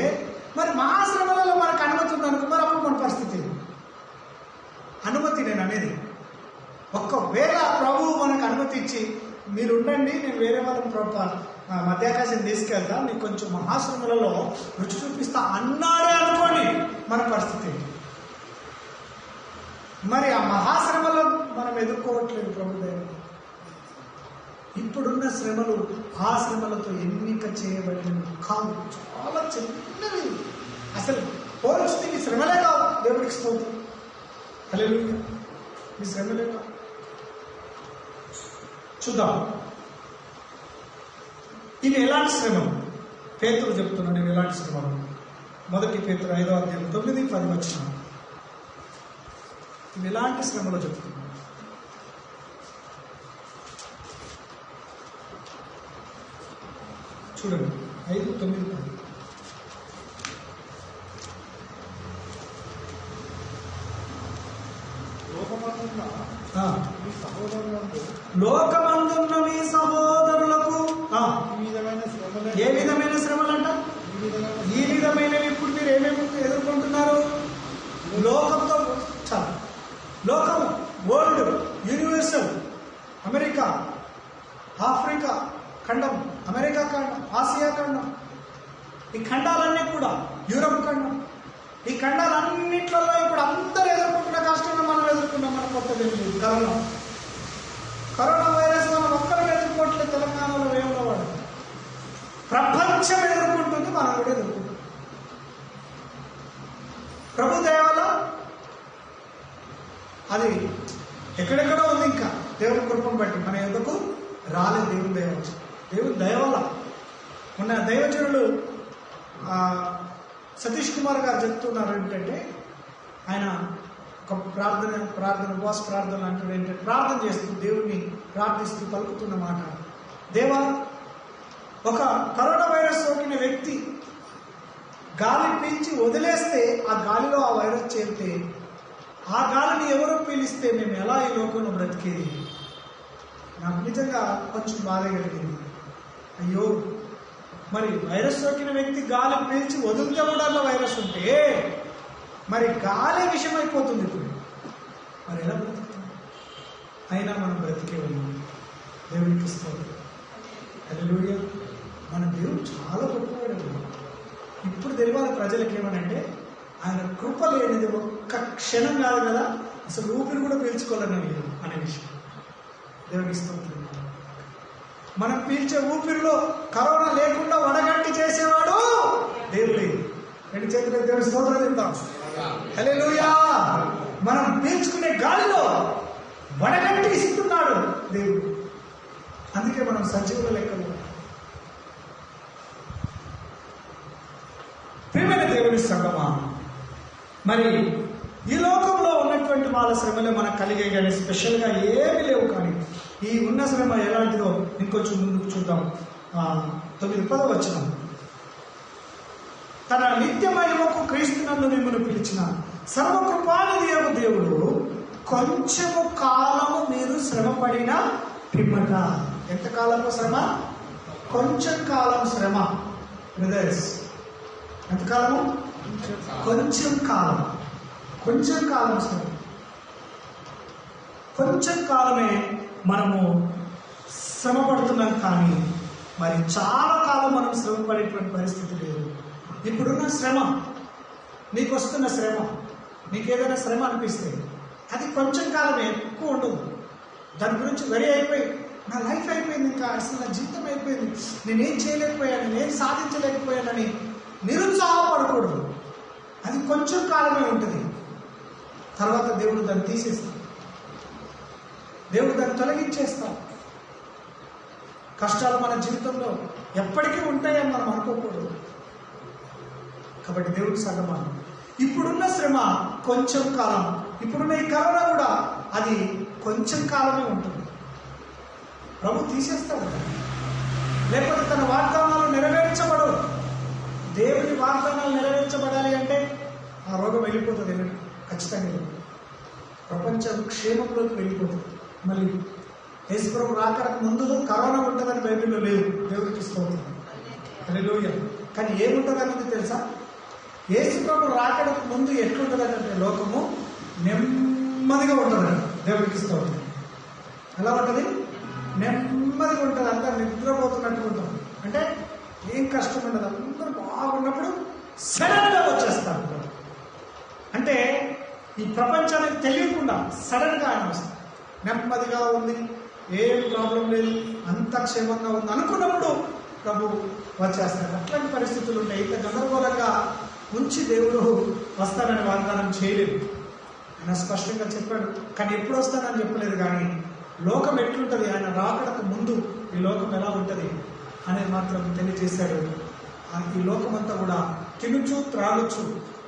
S1: మరి మహాశ్రమలలో మనకు అనుమతి ఉందనుకో, మరి అప్పుడు మన పరిస్థితి అనుమతి నేను అనేది. ఒక్కవేళ ప్రభువు మనకు అనుమతి ఇచ్చి మీరు ఉండండి నేను వేరే వాళ్ళని మధ్యాకాశం తీసుకెళ్తా, మీకు కొంచెం మహాశ్రమలలో రుచి చూపిస్తా అన్నాడే అనుకోండి, మన పరిస్థితి మరి ఆ మహాశ్రమలో మనం ఎదుర్కోవట్లేదు ప్రభు దైవం. ఇప్పుడున్న శ్రమలు ఆ శ్రమలతో ఎన్నిక చేయబడినవి కావు, చాలా చిన్నవి. అసలు పోల్చితే ఈ శ్రమలే కావు. దేవుడికి స్తోత్రం. హల్లెలూయా. ఈ శ్రమలే కావు. చూద్దాం ఇవి ఎలాంటి శ్రమలు. పేతురు చెప్తున్నాను నేను ఎలాంటి శ్రమలు. 1 పేతురు 5వ అధ్యాయం 9-10 వచనం. ఇవి ఎలాంటి శ్రమలో చెప్తున్నాను. చూడండి 5:9. లోకమందున్న మీ సహోదరులకు ఏ విధమైన శ్రమలంట? ఈ విధమైనవి. ఇప్పుడు మీరు ఏమేమి ఎదుర్కొంటున్నారు? లోకంతో చాలా లోకము, వరల్డ్, యూనివర్సల్, అమెరికా, ఆఫ్రికా ఖండం, అమెరికా ఖండం, ఆసియా ఖండం, ఈ ఖండాలన్నీ కూడా, యూరప్ ఖండం, ఈ ఖండాలన్నింటిలో ఇప్పుడు అందరూ ఎదుర్కొంటున్న కష్టంగా మనం ఎదుర్కొన్నాం. మన కొత్తది కరోనా వైరస్ మనం ఒక్కరికి ఎదుర్కోవట్లేదు. తెలంగాణలో ఏమో వాడు ప్రపంచం ఎదుర్కొంటుంది, మనం కూడా ఎదుర్కొంటాం. ప్రభు దయవల్ల అది ఎక్కడెక్కడో ఉంది. ఇంకా దేవుని కృపను బట్టి మన ఎందుకు రాలేదు. దేవుని దయ వచ్చి, దేవుని దయవల్ల. మొన్న దైవజనులు సతీష్ కుమార్ గారు చెప్తున్నారు ఏంటంటే, ఆయన ఒక ప్రార్థన ఉపవాస ప్రార్థన అంటాడు ఏంటంటే, ప్రార్థన చేస్తూ దేవుణ్ణి ప్రార్థిస్తూ పలుకుతున్న మాట, దేవా ఒక కరోనా వైరస్ సోకిన వ్యక్తి గాలి పీల్చి వదిలేస్తే ఆ గాలిలో ఆ వైరస్ చేరితే ఆ గాలిని ఎవరో పీలిస్తే మేము ఎలా ఈ లోకంలో బ్రతికేది? నాకు నిజంగా కొంచెం బాధ కలిగింది. అయ్యో మరి వైరస్ సోకిన వ్యక్తి గాలి పీల్చి వదిలితే కూడా వైరస్ ఉంటే మరి గాలి విషమైపోతుంది. ఇప్పుడు మరి ఎలా బ్రతుకుతుంది? అయినా మనం బ్రతికే ఉన్నాం. దేవునికి ఇస్తాం. హల్లెలూయా. మన దేవుడు చాలా గొప్పవాడు. ఇప్పుడు తెలియాలి ప్రజలకు ఏమనంటే, ఆయన కృప లేనిది ఒక్క క్షణం కాదు కదా, అసలు ఊపిరి కూడా పీల్చుకోవాలని లేదు అనే విషయం దేవునికి స్తోత్రం. మనం పీల్చే ఊపిరిలో కరోనా లేకుండా వడగట్టి చేసేవాడు దేవుడే. రెండు చేతులకు దేవుడి స్తోత్రం చెప్తాం. హల్లెలూయా. మనం పీల్చుకునే గాలిలో వడగట్టి ఇస్తున్నాడు దేవుడు. అందుకే మనం సజీవుల లెక్కలు. ప్రియమైన దేవుని సంగమా, మరి ఈ లోకంలో ఉన్నటువంటి వాళ్ళ శ్రమలే మనకు కలిగే కానీ స్పెషల్గా ఏమీ లేవు. కానీ ఈ ఉన్న శ్రమ ఎలాంటిదో ఇంకొంచెం ముందుకు చూద్దాం. 9-10 వచనం. తన నిత్య మహిమకు క్రీస్తునందు మిమ్మల్ని పిలిచిన సర్వకృపానిధియగు దేవుడు కొంచెము కాలము మీరు శ్రమపడిన పిమ్మట. ఎంతకాలము శ్రమ? కొంచెం కాలం శ్రమ. బ్రదర్స్, ఎంతకాలము? కొంచెం కాలం. కొంచెం కాలం శ్రమ. కొంచెం కాలమే మనము శ్రమ పడుతున్నాం. కానీ మరి చాలా కాలం మనం శ్రమ పడేటువంటి పరిస్థితి లేదు. ఇప్పుడున్న శ్రమ, నీకు వస్తున్న శ్రమ, నీకు ఏదైనా శ్రమ అనిపిస్తే అది కొంచెం కాలమే, ఎక్కువ ఉండదు. దాని గురించి వెరీ అయిపోయి నా లైఫ్ అయిపోయింది, ఇంకా అసలు నా జీవితం అయిపోయింది, నేనేం చేయలేకపోయాను, నేనేం సాధించలేకపోయానని నిరుత్సాహపడకూడదు. అది కొంచెం కాలమే ఉంటుంది. తర్వాత దేవుడు దాన్ని తీసేస్తాడు. దేవుడు దాన్ని తొలగించేస్తాడు. కష్టాలు మన జీవితంలో ఎప్పటికీ ఉంటాయని మనం అనుకోకూడదు. కాబట్టి దేవుడి సగమానం. ఇప్పుడున్న శ్రమ కొంచెం కాలం. ఇప్పుడున్న ఈ కరోనా కూడా అది కొంచెం కాలమే ఉంటుంది. ప్రభు తీసేస్తాడు. లేకపోతే తన వాగ్దానాలు నెరవేర్చబడవు. దేవుని వాగ్దానాలు నెరవేర్చబడాలి అంటే ఆ రోగం వెళ్ళిపోతుంది. ఖచ్చితంగా ప్రపంచ క్షేమంలోకి వెళ్ళిపోతుంది. మళ్ళీ యేసుప్రభు రాకడకు ముందు కరోనా ఉంటుందని బైబిల్లో లేదు. దేవుడికి స్తోత్రం. హల్లెలూయా. కానీ ఏముంటుందన్నది తెలుసా? యేసుప్రభు రాకడకు ముందు ఎట్లుంటుందంటే లోకము నెమ్మదిగా ఉంటుందండి. దేవుడికి స్తోత్రం. ఎలా ఉంటుంది? నెమ్మదిగా ఉంటుంది. అంతా నిద్రపోతున్నట్టు ఉంటుంది. అంటే ఏం కష్టం ఉండదు. అందరూ బాగున్నప్పుడు సడన్గా వచ్చేస్తారు. అంటే ఈ ప్రపంచానికి తెలియకుండా సడన్గా ఆయన వస్తుంది. నెమ్మదిగా ఉంది, ఏం ప్రాబ్లం లేదు, అంత క్షేమంగా ఉంది అనుకున్నప్పుడు ప్రభు వచ్చేస్తాడు. అట్లాంటి పరిస్థితులు ఉంటాయి. ఇంత గందరగోళంగా ఉంచి దేవుడు వస్తానని వాగ్దానం చేయలేదు. ఆయన స్పష్టంగా చెప్పాడు. కానీ ఎప్పుడు వస్తానని చెప్పలేదు. కానీ లోకం ఎట్లుంటుంది, ఆయన రాకడకు ముందు ఈ లోకం ఎలా ఉంటుంది అనేది మాత్రం తెలియజేశాడు. ఈ లోకం అంతా కూడా తినుచు త్రాగుచు,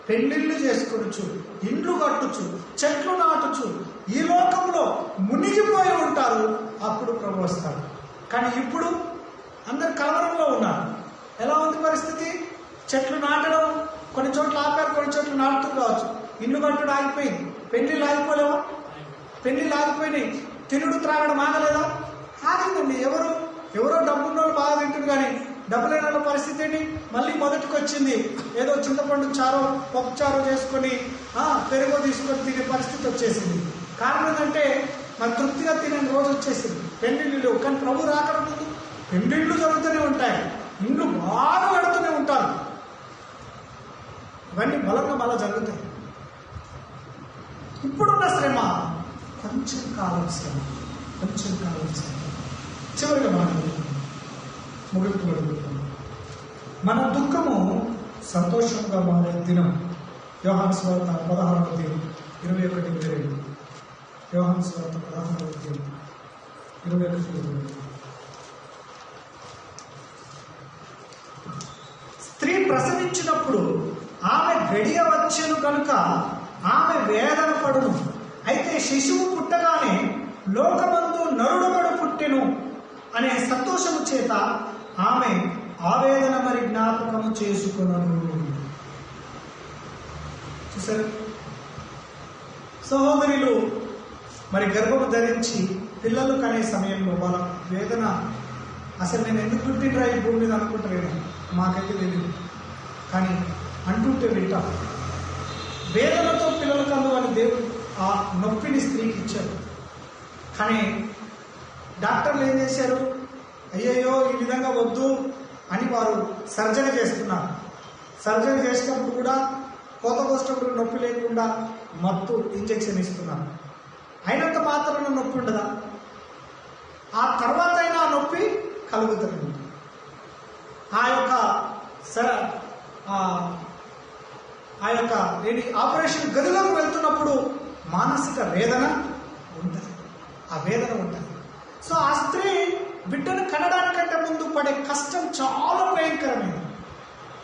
S1: పెళ్లిళ్ళు చేసుకొనొచ్చు, ఇండ్లు కట్టుచు, చెట్లు నాటుచు, ఈ లోకంలో మునిగిపోయి ఉంటారు. అప్పుడు ప్రభు వస్తాడు. కానీ ఇప్పుడు అందరు కలవరంలో ఉన్నారు. ఎలా ఉంది పరిస్థితి? చెట్లు నాటడం కొన్ని చోట్ల ఆపారు, కొన్ని చోట్ల నాటుతూ కావచ్చు. ఇల్లు కట్టడం ఆగిపోయింది. పెళ్లిళ్ళు ఆగిపోలేవా? పెళ్లిళ్ళు ఆగిపోయినాయి. తినుడు త్రాగడం ఆగలేదా? ఆగిందండి. ఎవరో డబ్బున్న వాళ్ళు బాగా తింటారు. కానీ డబ్బు లేని వాళ్ళ పరిస్థితి ఏంటి? మళ్ళీ మొదటికి వచ్చింది. ఏదో చింతపండు చారో పప్పు చారో చేసుకొని పెరుగో తీసుకొని తినే పరిస్థితి వచ్చేసింది. కారణం ఏంటంటే మన తృప్తిగా తినే రోజు వచ్చేసింది. పెళ్లిళ్ళు లేవు. కానీ ప్రభు రాకడ ముందు పెళ్లిళ్ళు జరుగుతూనే ఉంటాయి. ఇండ్లు బాగా పెడుతూనే ఉంటారు. ఇవన్నీ బలంగా మళ్ళా జరుగుతాయి. ఇప్పుడున్న శ్రమ కొంచెం కాలం శ్రమ, కొంచెం కాలం శ్రమ. చివరిగా మనం ముగింపు గడుపుతాం. మన దుఃఖము సంతోషంగా మారే దినం. యోహాను సువార్త 16వ అధ్యాయం 21-22. యోహాను సువార్త 16వ అధ్యాయం 21-22. స్త్రీ ప్రసవించినప్పుడు ఆమె గడియ వచ్చెను కనుక ఆమె వేదన పడును. అయితే శిశువు పుట్టగానే లోకమందు నరుడొకడు పుట్టెను అనే సంతోషము చేత ఆమె ఆవేదన మరి జ్ఞాపకము చేసుకున్నాను. చూసారు? సహోదరులు మరి గర్భము ధరించి పిల్లలు కనే సమయంలో వాళ్ళ వేదన, అసలు నేను ఎందుకు పుట్టినరా ఈ భూమి మీద అనుకుంటారేమో, మాకైతే తెలియదు. కానీ అంటుంటే వింటా. వేదనతో పిల్లలు కను అని దేవుడు ఆ నొప్పిని స్త్రీకి ఇచ్చారు. కానీ డాక్టర్లు ఏం చేశారు? అయ్యయ్యో ఈ విధంగా వద్దు అని వారు సర్జరీ చేస్తున్నారు. సర్జరీ చేసినప్పుడు కూడా కోత కోసినప్పుడు నొప్పి లేకుండా మత్తు ఇంజెక్షన్ ఇస్తున్నారు. అయినంత మాత్రాన నొప్పి ఉండదా? ఆ తర్వాత అయినా ఆ నొప్పి కలుగుతుంది. ఆ యొక్క ఆపరేషన్ గదిలోకి వెళ్తున్నప్పుడు మానసిక వేదన ఉంటుంది, ఆ వేదన ఉంటుంది. సో ఆ స్త్రీ బిడ్డను కనడానికంటే ముందు పడే కష్టం చాలా భయంకరమైనది.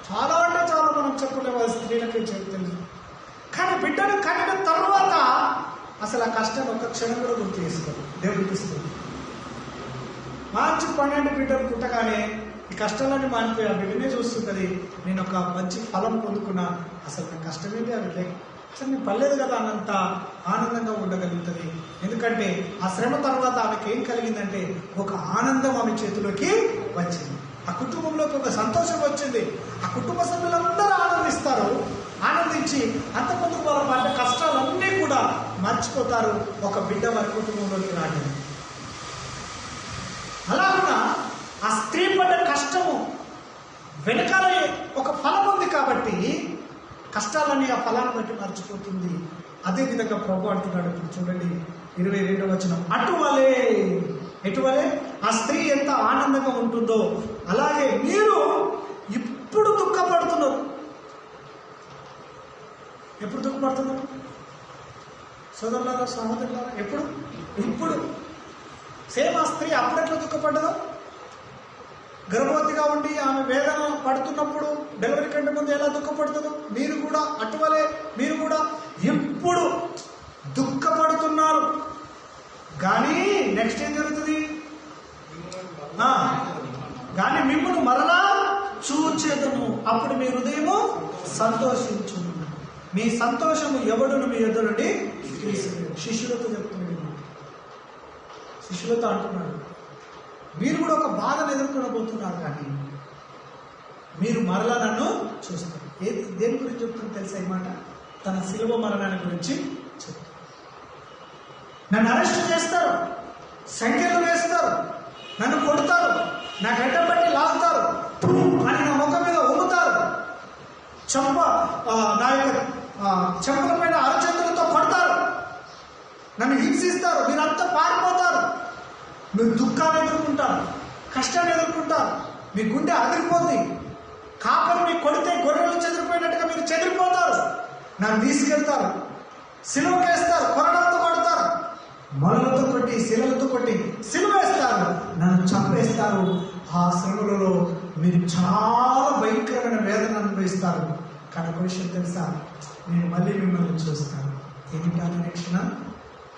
S1: చాలా అంటే చాలా మనం చెప్పుకునే స్త్రీలకి తెలుసు. కానీ బిడ్డను కనిన తర్వాత అసలు ఆ కష్టాన్ని ఒక్క క్షణం కూడా గుర్తు చేసుకోదు. దేవుడికి ఇస్తుంది. మార్చి 12 బిడ్డలు పుట్టగానే ఈ కష్టాలన్నీ మానిపోయి ఆ బిడ్డనే చూస్తుంది. నేను ఒక మంచి ఫలం పొందుకున్నా, అసలు నా కష్టమేంటి ఆ బిడ్డ, అసలు నేను పర్లేదు కదా అన్నంత ఆనందంగా ఉండగలుగుతుంది. ఎందుకంటే ఆ శ్రమ తర్వాత ఆమెకి ఏం కలిగిందంటే ఒక ఆనందం ఆమె చేతిలోకి వచ్చింది. ఆ కుటుంబంలోకి ఒక సంతోషం వచ్చింది. ఆ కుటుంబ సభ్యులందరూ ఆనందిస్తారు. ఆనందించి అంతకుముందు వాళ్ళ పడ్డ కష్టాలన్నీ కూడా మర్చిపోతారు ఒక బిడ్డ వారి కుటుంబంలోకి రావడం. అలాగున ఆ స్త్రీ పడ్డ కష్టము వెనకాల ఒక ఫలం ఉంది కాబట్టి కష్టాలన్నీ ఆ ఫలాన్ని బట్టి మర్చిపోతుంది. అదేవిధంగా ప్రభు అంటున్నాడు. ఇప్పుడు చూడండి 22వ వచనం, ఎటువలే ఆ స్త్రీ ఎంత ఆనందంగా ఉంటుందో అలాగే మీరు ఇప్పుడు దుఃఖపడుతున్నారు. ఎప్పుడు దుఃఖపడుతున్నారు సోదరులారా, సహోదరులారా? ఇప్పుడు సేమ్ ఆ స్త్రీ అప్పుడెట్లా దుఃఖపడ్డదో, గర్భవతిగా ఉండి ఆమె వేదన పడుతున్నప్పుడు డెలివరీ కంటే ముందు ఎలా దుఃఖపడుతుందో మీరు కూడా అటువలే మీరు కూడా ఎప్పుడు దుఃఖపడుతున్నారు. కానీ నెక్స్ట్ ఏం జరుగుతుంది? కానీ మిమ్మల్ని మరలా చూచేదను, అప్పుడు మీ హృదయము సంతోషించును, మీ సంతోషము ఎవడును మీ ఎదురు నుండి తీసివేయడు. శిష్యులతో చెప్తున్నాడు, శిష్యులతో అంటున్నాడు, మీరు కూడా ఒక బాధను ఎదుర్కొనబోతున్నారు, కానీ మీరు మరలా నన్ను చూస్తారు. దేని గురించి చెప్తుంది తెలుసా ఈ మాట? తన శిలువ మరణాన్ని గురించి చెప్తారు. నన్ను అరెస్ట్ చేస్తారు, సంఖ్యలు వేస్తారు, నన్ను కొడతారు, నా గడ్డ పట్టి లాగుతారు అని నా ముఖం మీద ఉమ్ముతారు, నా యొక్క చెంపల పైన అరచేతులతో కొడతారు, నన్ను హింసిస్తారు, మీరంతా పారిపోతారు, మీరు దుఃఖాన్ని ఎదుర్కొంటారు, కష్టాన్ని ఎదుర్కొంటారు, మీ గుండె అదిరిపోతుంది, కాపరి మీకు కొడితే గొర్రెలు చెదిరిపోయినట్టుగా మీరు చెదిరిపోతారు, నన్ను తీసుకెళ్తారు, సిలువకేస్తారు, కొరడాలతో కొడతారు, మొలలతో కొట్టి శిలలతో కొట్టి సిలువేస్తారు, నన్ను చంపేస్తారు. ఆ శ్రమలలో మీరు చాలా భయంకరమైన వేదన అనుభవిస్తారు. కానీ ఒక విషయం తెలుసా? నేను మళ్ళీ మిమ్మల్ని చూస్తాను. ఏమిటా నిరీక్షణ?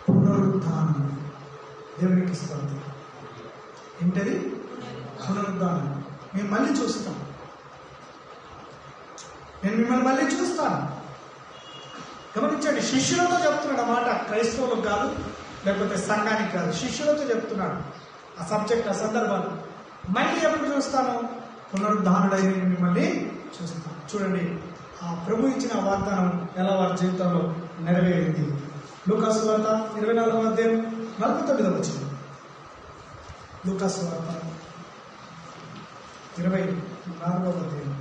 S1: పునరుద్ధానం. దేవునికి ఇస్తుంది. ఏంటది? పునరుద్ధానం. మేము మళ్ళీ చూస్తాం. నేను మిమ్మల్ని మళ్ళీ చూస్తాను. గమనించండి, శిష్యులతో చెప్తున్నాడు అన్నమాట, క్రైస్తవులకు కాదు, లేకపోతే సంఘానికి కాదు, శిష్యులతో చెప్తున్నాడు ఆ సబ్జెక్ట్, ఆ సందర్భాలు. మళ్ళీ ఎప్పుడు చూస్తాను? పునరుద్ధానుడై మిమ్మల్ని చూస్తాను. చూడండి ఆ ప్రభు ఇచ్చిన వాగ్దానం ఎలా వారి జీవితంలో నెరవేరింది. లూకాసు వార్త 24వ అధ్యాయం 49వ వచనం. లూకాసు వార్త 24వ అధ్యాయం.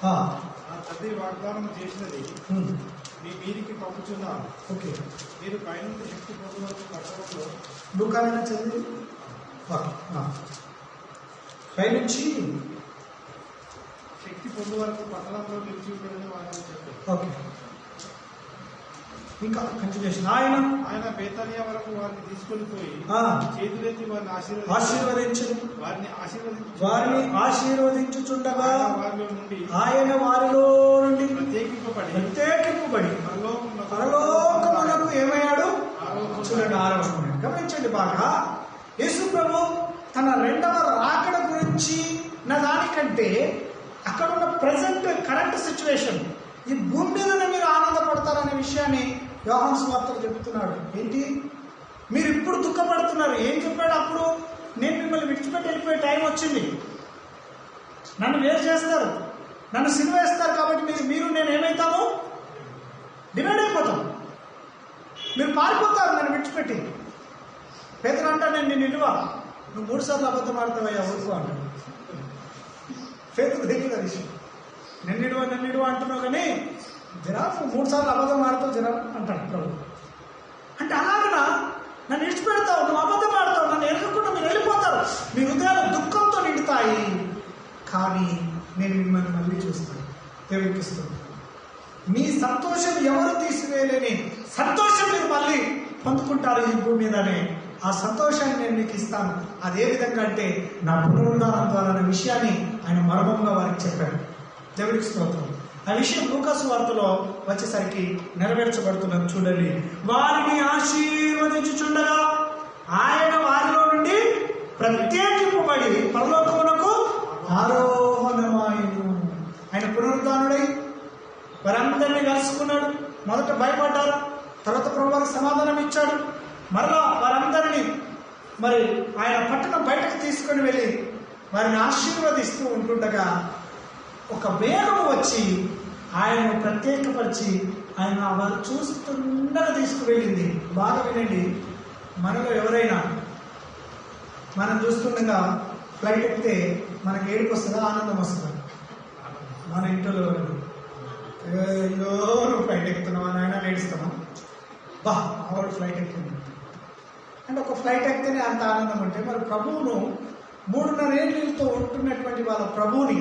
S3: ఆ తండ్రి వాగ్దానం చేసినది మీ మీదికి పంపుచున్నాను.
S1: ఓకే,
S3: మీరు పైనుండి శక్తి పొందువరకు పట్టణంలో
S1: లూకానైనా చదివి పైనుంచి
S3: శక్తి పొందు వరకు పట్టణంలో నిలిచి ఉండని వారిని చెప్పారు.
S1: ఓకే, ఇంకా కంటిన్యూషన్. ఆయన
S3: బేతనియా వరకు వారిని తీసుకొని పోయి చేతులెత్తి వారిని
S1: వారిని ఆశీర్వదించుచుండగా ఆయన వారిలో నుండి ప్రత్యేకింపబడి పరలోకమునకు ఏమయ్యాడు? చూడండి, ఆరోపణ గమనించండి బాగా. యేసు ప్రభు తన రెండవ రాకడ గురించి నా దానికంటే అక్కడ ఉన్న ప్రజెంట్ కరెంట్ సిచ్యువేషన్, ఈ భూమి మీదనే మీరు ఆనందపడతారనే విషయాన్ని యోహాను సువార్తలో చెప్తున్నాడు. ఏంటి? మీరు ఇప్పుడు దుఃఖపడుతున్నారు. ఏం చెప్పాడు అప్పుడు? నేను మిమ్మల్ని విడిచిపెట్టి వెళ్ళిపోయే టైం వచ్చింది, నన్ను వేరు చేస్తారు, నన్ను సిలువేస్తారు, కాబట్టి మీరు నేను ఏమవుతాము? డివైడ్ అయిపోతాం, మీరు పారిపోతారు నన్ను విడిచిపెట్టి. పేతురు అంటా, నేను నిన్ను నిలువ, నువ్వు 3 సార్లు అబద్ధం ఆడతావయ్యా ఊరుకో అంటాడు. పేతురు తెలియదు ఆ విషయం. నిన్నిడు అంటున్నావు కానీ జరా 3 సార్లు అబద్ధం ఆడుతావు జరా అంటాడు ప్రభు. అంటే అలాగనా నన్ను విడిచిపెడతావు, నువ్వు అబద్ధం ఆడతావు, నన్ను ఎదుర్కొంటూ మీరు వెళ్ళిపోతారు, మీ హృదయాలు దుఃఖంతో నిండుతాయి, కానీ నేను మిమ్మల్ని మళ్ళీ చూస్తాను. దేవుడికి ఇస్తున్నాను. మీ సంతోషం ఎవరు తీసివేయలేని సంతోషం మీరు మళ్ళీ పొందుకుంటారు ఈ భూమి మీదనే. ఆ సంతోషాన్ని నేను మీకు ఇస్తాను. అదే విధంగా అంటే నా పునరుద్ధానం ద్వారా అనే విషయాన్ని ఆయన మర్మంగా వారికి చెప్పాడు. దేవుడికి స్తోత్రం. ఆ విషయం లూకా సువార్తలో వచ్చేసరికి నెరవేర్చబడుతున్నది. చూడండి, వారిని ఆశీర్వదించుచుండగా ఆయన వారిలో నుండి ప్రత్యేకింపబడి పరలోకమునకు ఆరోహణమాయను. ఆయన పునరుద్ధానుడై వారందరినీ కలుసుకున్నాడు. మొదట భయపడ్డారు, తర్వాత ప్రభు వారికి సమాధానం ఇచ్చాడు. మరలా వారందరినీ మరి ఆయన పట్టణం బయటకు తీసుకొని వెళ్ళి వారిని ఆశీర్వదిస్తూ ఉంటుండగా ఒక మేఘము వచ్చి ఆయనను ప్రత్యేకపరిచి ఆయన వారు చూస్తుండగా తీసుకువెళ్ళింది. బాగా వినండి, మనలో ఎవరైనా మనం చూస్తుండగా ఫ్లైట్ ఎక్కితే మనకి ఏడుపు వస్తుందా, ఆనందం వస్తుందా? మన ఇంట్లో అయ్యో నువ్వు ఫ్లైట్ ఎక్కుతున్నావు అని ఆయన ఏడుస్తున్నాం. బా ఆవిడ ఫ్లైట్ ఎక్కింది అంటే ఒక ఫ్లైట్ ఎక్కితేనే అంత ఆనందం అంటే, మరి ప్రభువును 3.5 ఏళ్ళతో ఉంటున్నటువంటి వాళ్ళ ప్రభువుని,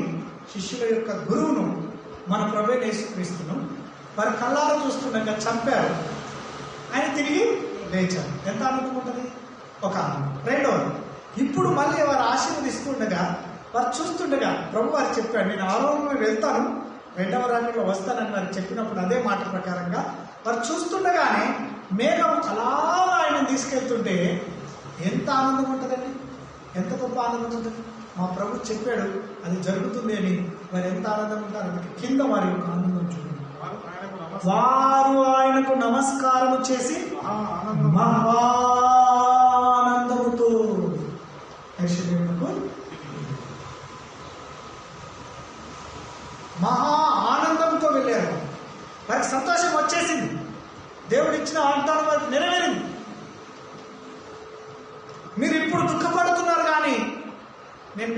S1: శిష్యుల యొక్క గురువును, మన ప్రభువే యేసుక్రీస్తును వారి కళ్ళారా చూస్తుండగా చంపారు. ఆయన తిరిగి లేచారు. ఎంత ఆనందం ఉంటుంది? ఒక ఆనందం. రెండవది, ఇప్పుడు మళ్ళీ వారు ఆశీర్వదిస్తుండగా వారు చూస్తుండగా ప్రభు వారు చెప్పాడు, నేను ఆరోగ్యమే వెళ్తాను, 2వ రాత్రిలో వస్తానని వారు చెప్పినప్పుడు అదే మాట ప్రకారంగా వారు చూస్తుండగానే మేఘం అలా ఆయన తీసుకెళ్తుంటే ఎంత ఆనందం ఉంటుందండి, ఎంత గొప్ప ఆనందం ఉంటుంది. మా ప్రభు చెప్పాడు అది జరుగుతుంది అని వారు ఎంత ఆనందం ఉంటారు. కింద వారి యొక్క ఆనందం చూడండి. వారు ఆయనకు నమస్కారం చేసి మహానందముతో మహా ఆనందంతో వెళ్ళారు. వారికి సంతోషం వచ్చేసింది. దేవుడు ఇచ్చిన వాగ్దానం వారికి నెరవేరింది. మీరు ఇప్పుడు దుఃఖపడుతున్నారు, కానీ నేను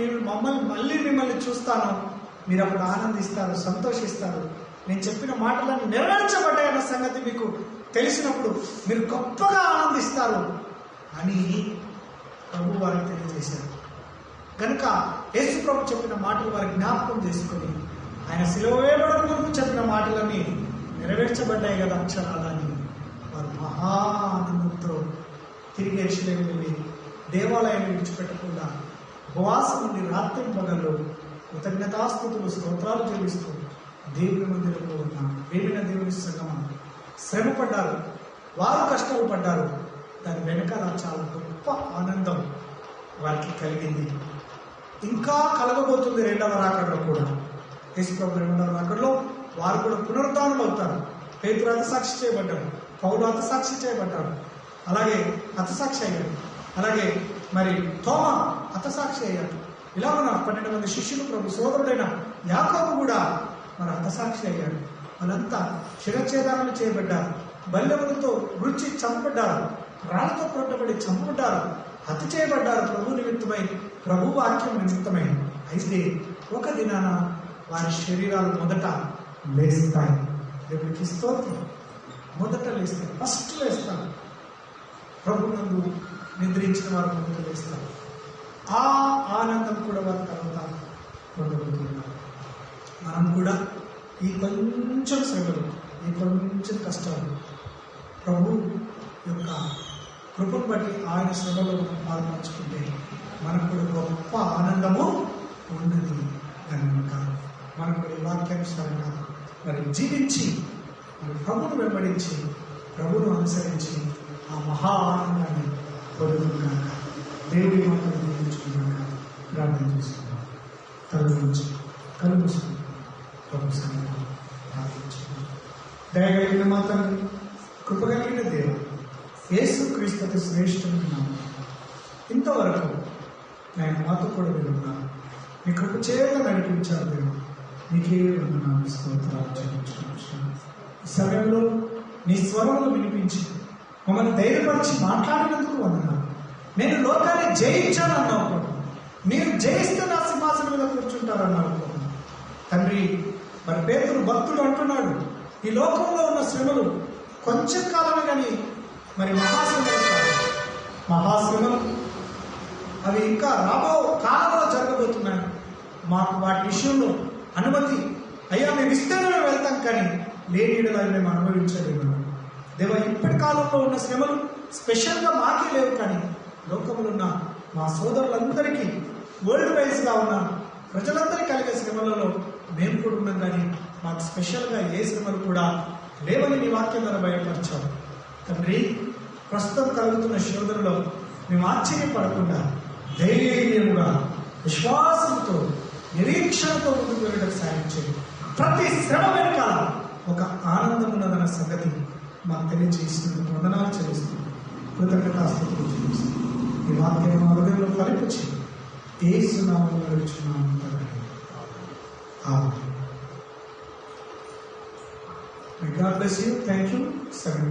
S1: మిమ్మల్ని చూస్తాను, మీరు అప్పుడు ఆనందిస్తారు, సంతోషిస్తారు. నేను చెప్పిన మాటలను నెరవేర్చబడ్డాయన్న సంగతి మీకు తెలిసినప్పుడు మీరు గొప్పగా ఆనందిస్తారు అని ప్రభు వారికి తెలియజేశారు. కనుక యేసు ప్రభు చెప్పిన మాటలు వారి జ్ఞాపకం చేసుకొని ఆయన శిలువ వేయబడక ముందు చెప్పిన మాటలన్నీ నెరవేర్చబడ్డాయి కదా అక్షరాలని వారు మహా ఆనందంతో తిరిగి యెరూషలేము వెళ్ళి దేవాలయాన్ని విడిచిపెట్టకుండా ఉపవాసం నుండి రాత్రి పగళ్ళు కృతజ్ఞతాస్తుతులు స్తోత్రాలు చెల్లిస్తూ దేవుని మందిరంలో ఉన్న వేడిన దేవుని సంగమం శ్రమపడ్డారు. వారు కష్టాలు పడ్డారు. దాని వెనకాల చాలా గొప్ప ఆనందం వారికి కలిగింది. ఇంకా కలగబోతుంది 2వ రాకడలో కూడా. యేసుప్రభు 2వ రాకడలో వారు కూడా పునరుద్ధానం అవుతారు. పేతురు హతసాక్షి చేయబడ్డాడు, పౌలు హతసాక్షి చేయబడ్డాడు, అలాగే హతసాక్షి అయ్యాడు, అలాగే మరి తోమా హతసాక్షి అయ్యాడు. ఇలా ఉన్న 12 మంది శిష్యులు, ప్రభు సోదరుడైన యాకోబు కూడా మరి హతసాక్షి అయ్యాడు. వాళ్ళంతా శిరఛేదనాలు చేయబడ్డారు, బల్లెములతో గురించి చంపబడ్డారు, రాళ్లతో కొట్టబడి చంపబడ్డారు, హత్య చేయబడ్డారు ప్రభు నిమిత్తమై, ప్రభు వాక్యం నిమిత్తమై. అయితే ఒక దినాన వారి శరీరాలు మొదట లేస్తాయి. దేవుడికి స్తోత్రం. మొదట లేస్తాయి, ఫస్ట్ లేస్తారు. ప్రభు నందు నిద్రించిన వారు మొదట లేస్తారు. ఆ ఆనందం కూడా వారి తర్వాత పొందబోతున్నారు. మనం కూడా ఈ కొంచెం శ్రమలు, ఈ కొంచెం కష్టాలు ప్రభు యొక్క కృపను బట్టి ఆయన శ్రమలో పాల్పంచుకుంటే మనకు కూడా గొప్ప ఆనందము ఉన్నది. కనుక మనం కూడా ఈ వాక్యానుసారంగా మరి జీవించి మరి ప్రభును వెంబడించి ప్రభును అనుసరించి ఆ మహా ఆనందాన్ని పొందుకున్నాక దేవుడి మాటలు జీవించుకున్నాక ప్రార్థన చేసుకున్నాం. కళ్ళు నుంచి కళ్ళు మూసుకున్నాం. ప్రభు సన్నిధిలో ప్రార్థించుకున్నాం. దయగలిగిన మాత్రం కృపగలిగిన దేవుడు యేసుక్రీస్తు అతి శ్రేష్ఠమైన ఇంతవరకు నేను మాతో కూడా విన్నాను. మీ కృప చేత నడిపించారు దేవుడు. నీకే వందనాలు, స్తోత్రాలు చెల్లించుకుంటున్నాను. ఈ సమయంలో నీ స్వరంలో వినిపించి మమ్మల్ని ధైర్యపరిచి మాట్లాడినందుకు వందనాలు. నేను లోకాన్ని జయించాను అన్నావు, మీరు జయిస్తే నా సింహాసనం మీద కూర్చుంటారన్నావు తండ్రి. మరి పేతురు భక్తుడు అంటున్నాడు, ఈ లోకంలో ఉన్న శ్రమలు కొంచెం కాలమే కానీ మరి మహాశ్రమలు కాదు. మహాశ్రమలు అవి ఇంకా రాబో కాలంలో జరగబోతున్నాయి. మాకు వాటి విషయంలో అనుమతి అయ్యా, మేము ఇస్తేనే మేము వెళ్తాం, కానీ లేని యెడల మేము అనుభవించలేము. దేవా, ఇప్పటి కాలంలో ఉన్న శ్రమలు స్పెషల్గా మాకే లేవు, కానీ లోకంలో ఉన్న మా సోదరులందరికీ వరల్డ్ వైజ్గా ఉన్న ప్రజలందరికీ కలిగే శ్రమలలో మేము కూడా ఉన్నాం, కానీ మాకు స్పెషల్గా ఏ శ్రమలు కూడా లేవని నీ వాక్యం ద్వారా బయటపరిచావు. తండ్రి, ప్రస్తుతం కలుగుతున్న శోధనలో మేము ఆశ్చర్యపడకుండా ధైర్యముగా విశ్వాసంతో నిరీక్షణతో ముందుకు వెళ్ళడానికి సాయం చేయండి. ప్రతి శ్రమ వెనుక ఒక ఆనందం ఉన్నదన్న సంగతి మాకు తెలియజేసినందుకు వందనాలు చెల్లిస్తున్నాం. కృతజ్ఞతాస్తుతులు చెల్లిస్తున్నాం. ఈ వాక్యం మా హృదయంలో ఫలించి యేసు నామములో అడుగుచున్నాము తండ్రి. ఆమేన్. May God bless you. Thank you. 7